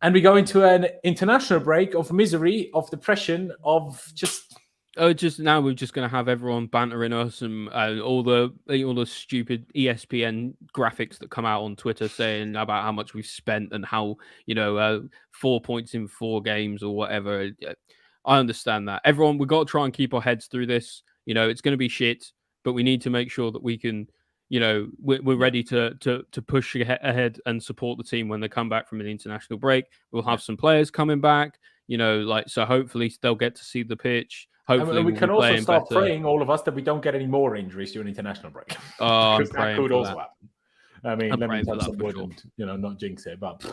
And we go into an international break of misery, of depression, of just... now we're just going to have everyone bantering us and all the stupid ESPN graphics that come out on Twitter saying about how much we've spent and how 4 points in 4 games or whatever. I understand that. Everyone, we've got to try and keep our heads through this. It's going to be shit, but we need to make sure that we can, we're ready to push ahead and support the team when they come back from an international break. We'll have some players coming back, so hopefully they'll get to see the pitch. Hopefully we can also start praying, all of us, that we don't get any more injuries during international break. Because that could also happen. I mean, let me touch some wood and not jinx it, but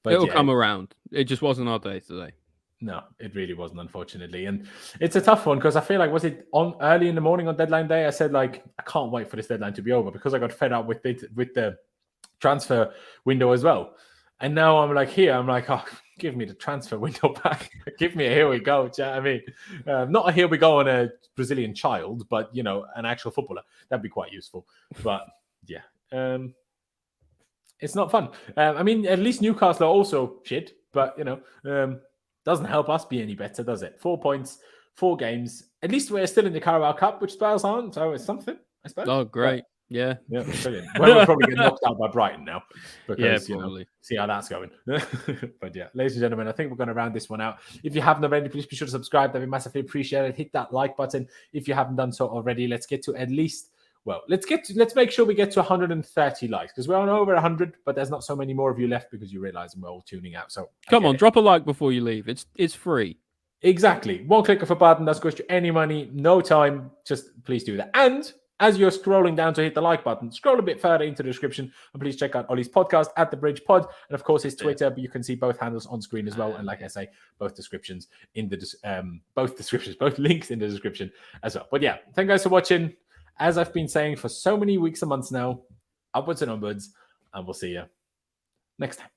it'll come around. It just wasn't our day today. No, it really wasn't, unfortunately. And it's a tough one, because I feel like, was it on early in the morning on deadline day? I said, like, I can't wait for this deadline to be over, because I got fed up with the transfer window as well. And now I'm like, oh, give me the transfer window back. Give me a here we go. Do you know what I mean? Not a here we go on a Brazilian child, but an actual footballer. That'd be quite useful. But yeah, it's not fun. I mean, at least Newcastle are also shit, but doesn't help us be any better, does it? 4 points, 4 games. At least we're still in the Carabao Cup, which Spurs aren't, so it's something, I suppose. Oh, great. Yeah, brilliant. Well, we'll probably get knocked out by Brighton now because probably. See how that's going. But yeah, ladies and gentlemen, I think we're going to round this one out. If you haven't already, please be sure to subscribe. That'd be massively appreciated. Hit that like button if you haven't done so already. Let's get to at least. Well, let's make sure we get to 130 likes because we're on over 100, but there's not so many more of you left because you realize we're all tuning out. So come on, drop a like before you leave. It's free. Exactly. One click of a button. That's cost you any money, no time. Just please do that. And as you're scrolling down to hit the like button, scroll a bit further into the description and please check out Ollie's podcast at The Bridge Pod and of course his Twitter. But you can see both handles on screen as well. And like I say, both descriptions in the both links in the description as well. But yeah, thank you guys for watching. As I've been saying for so many weeks and months now, upwards and onwards, and we'll see you next time.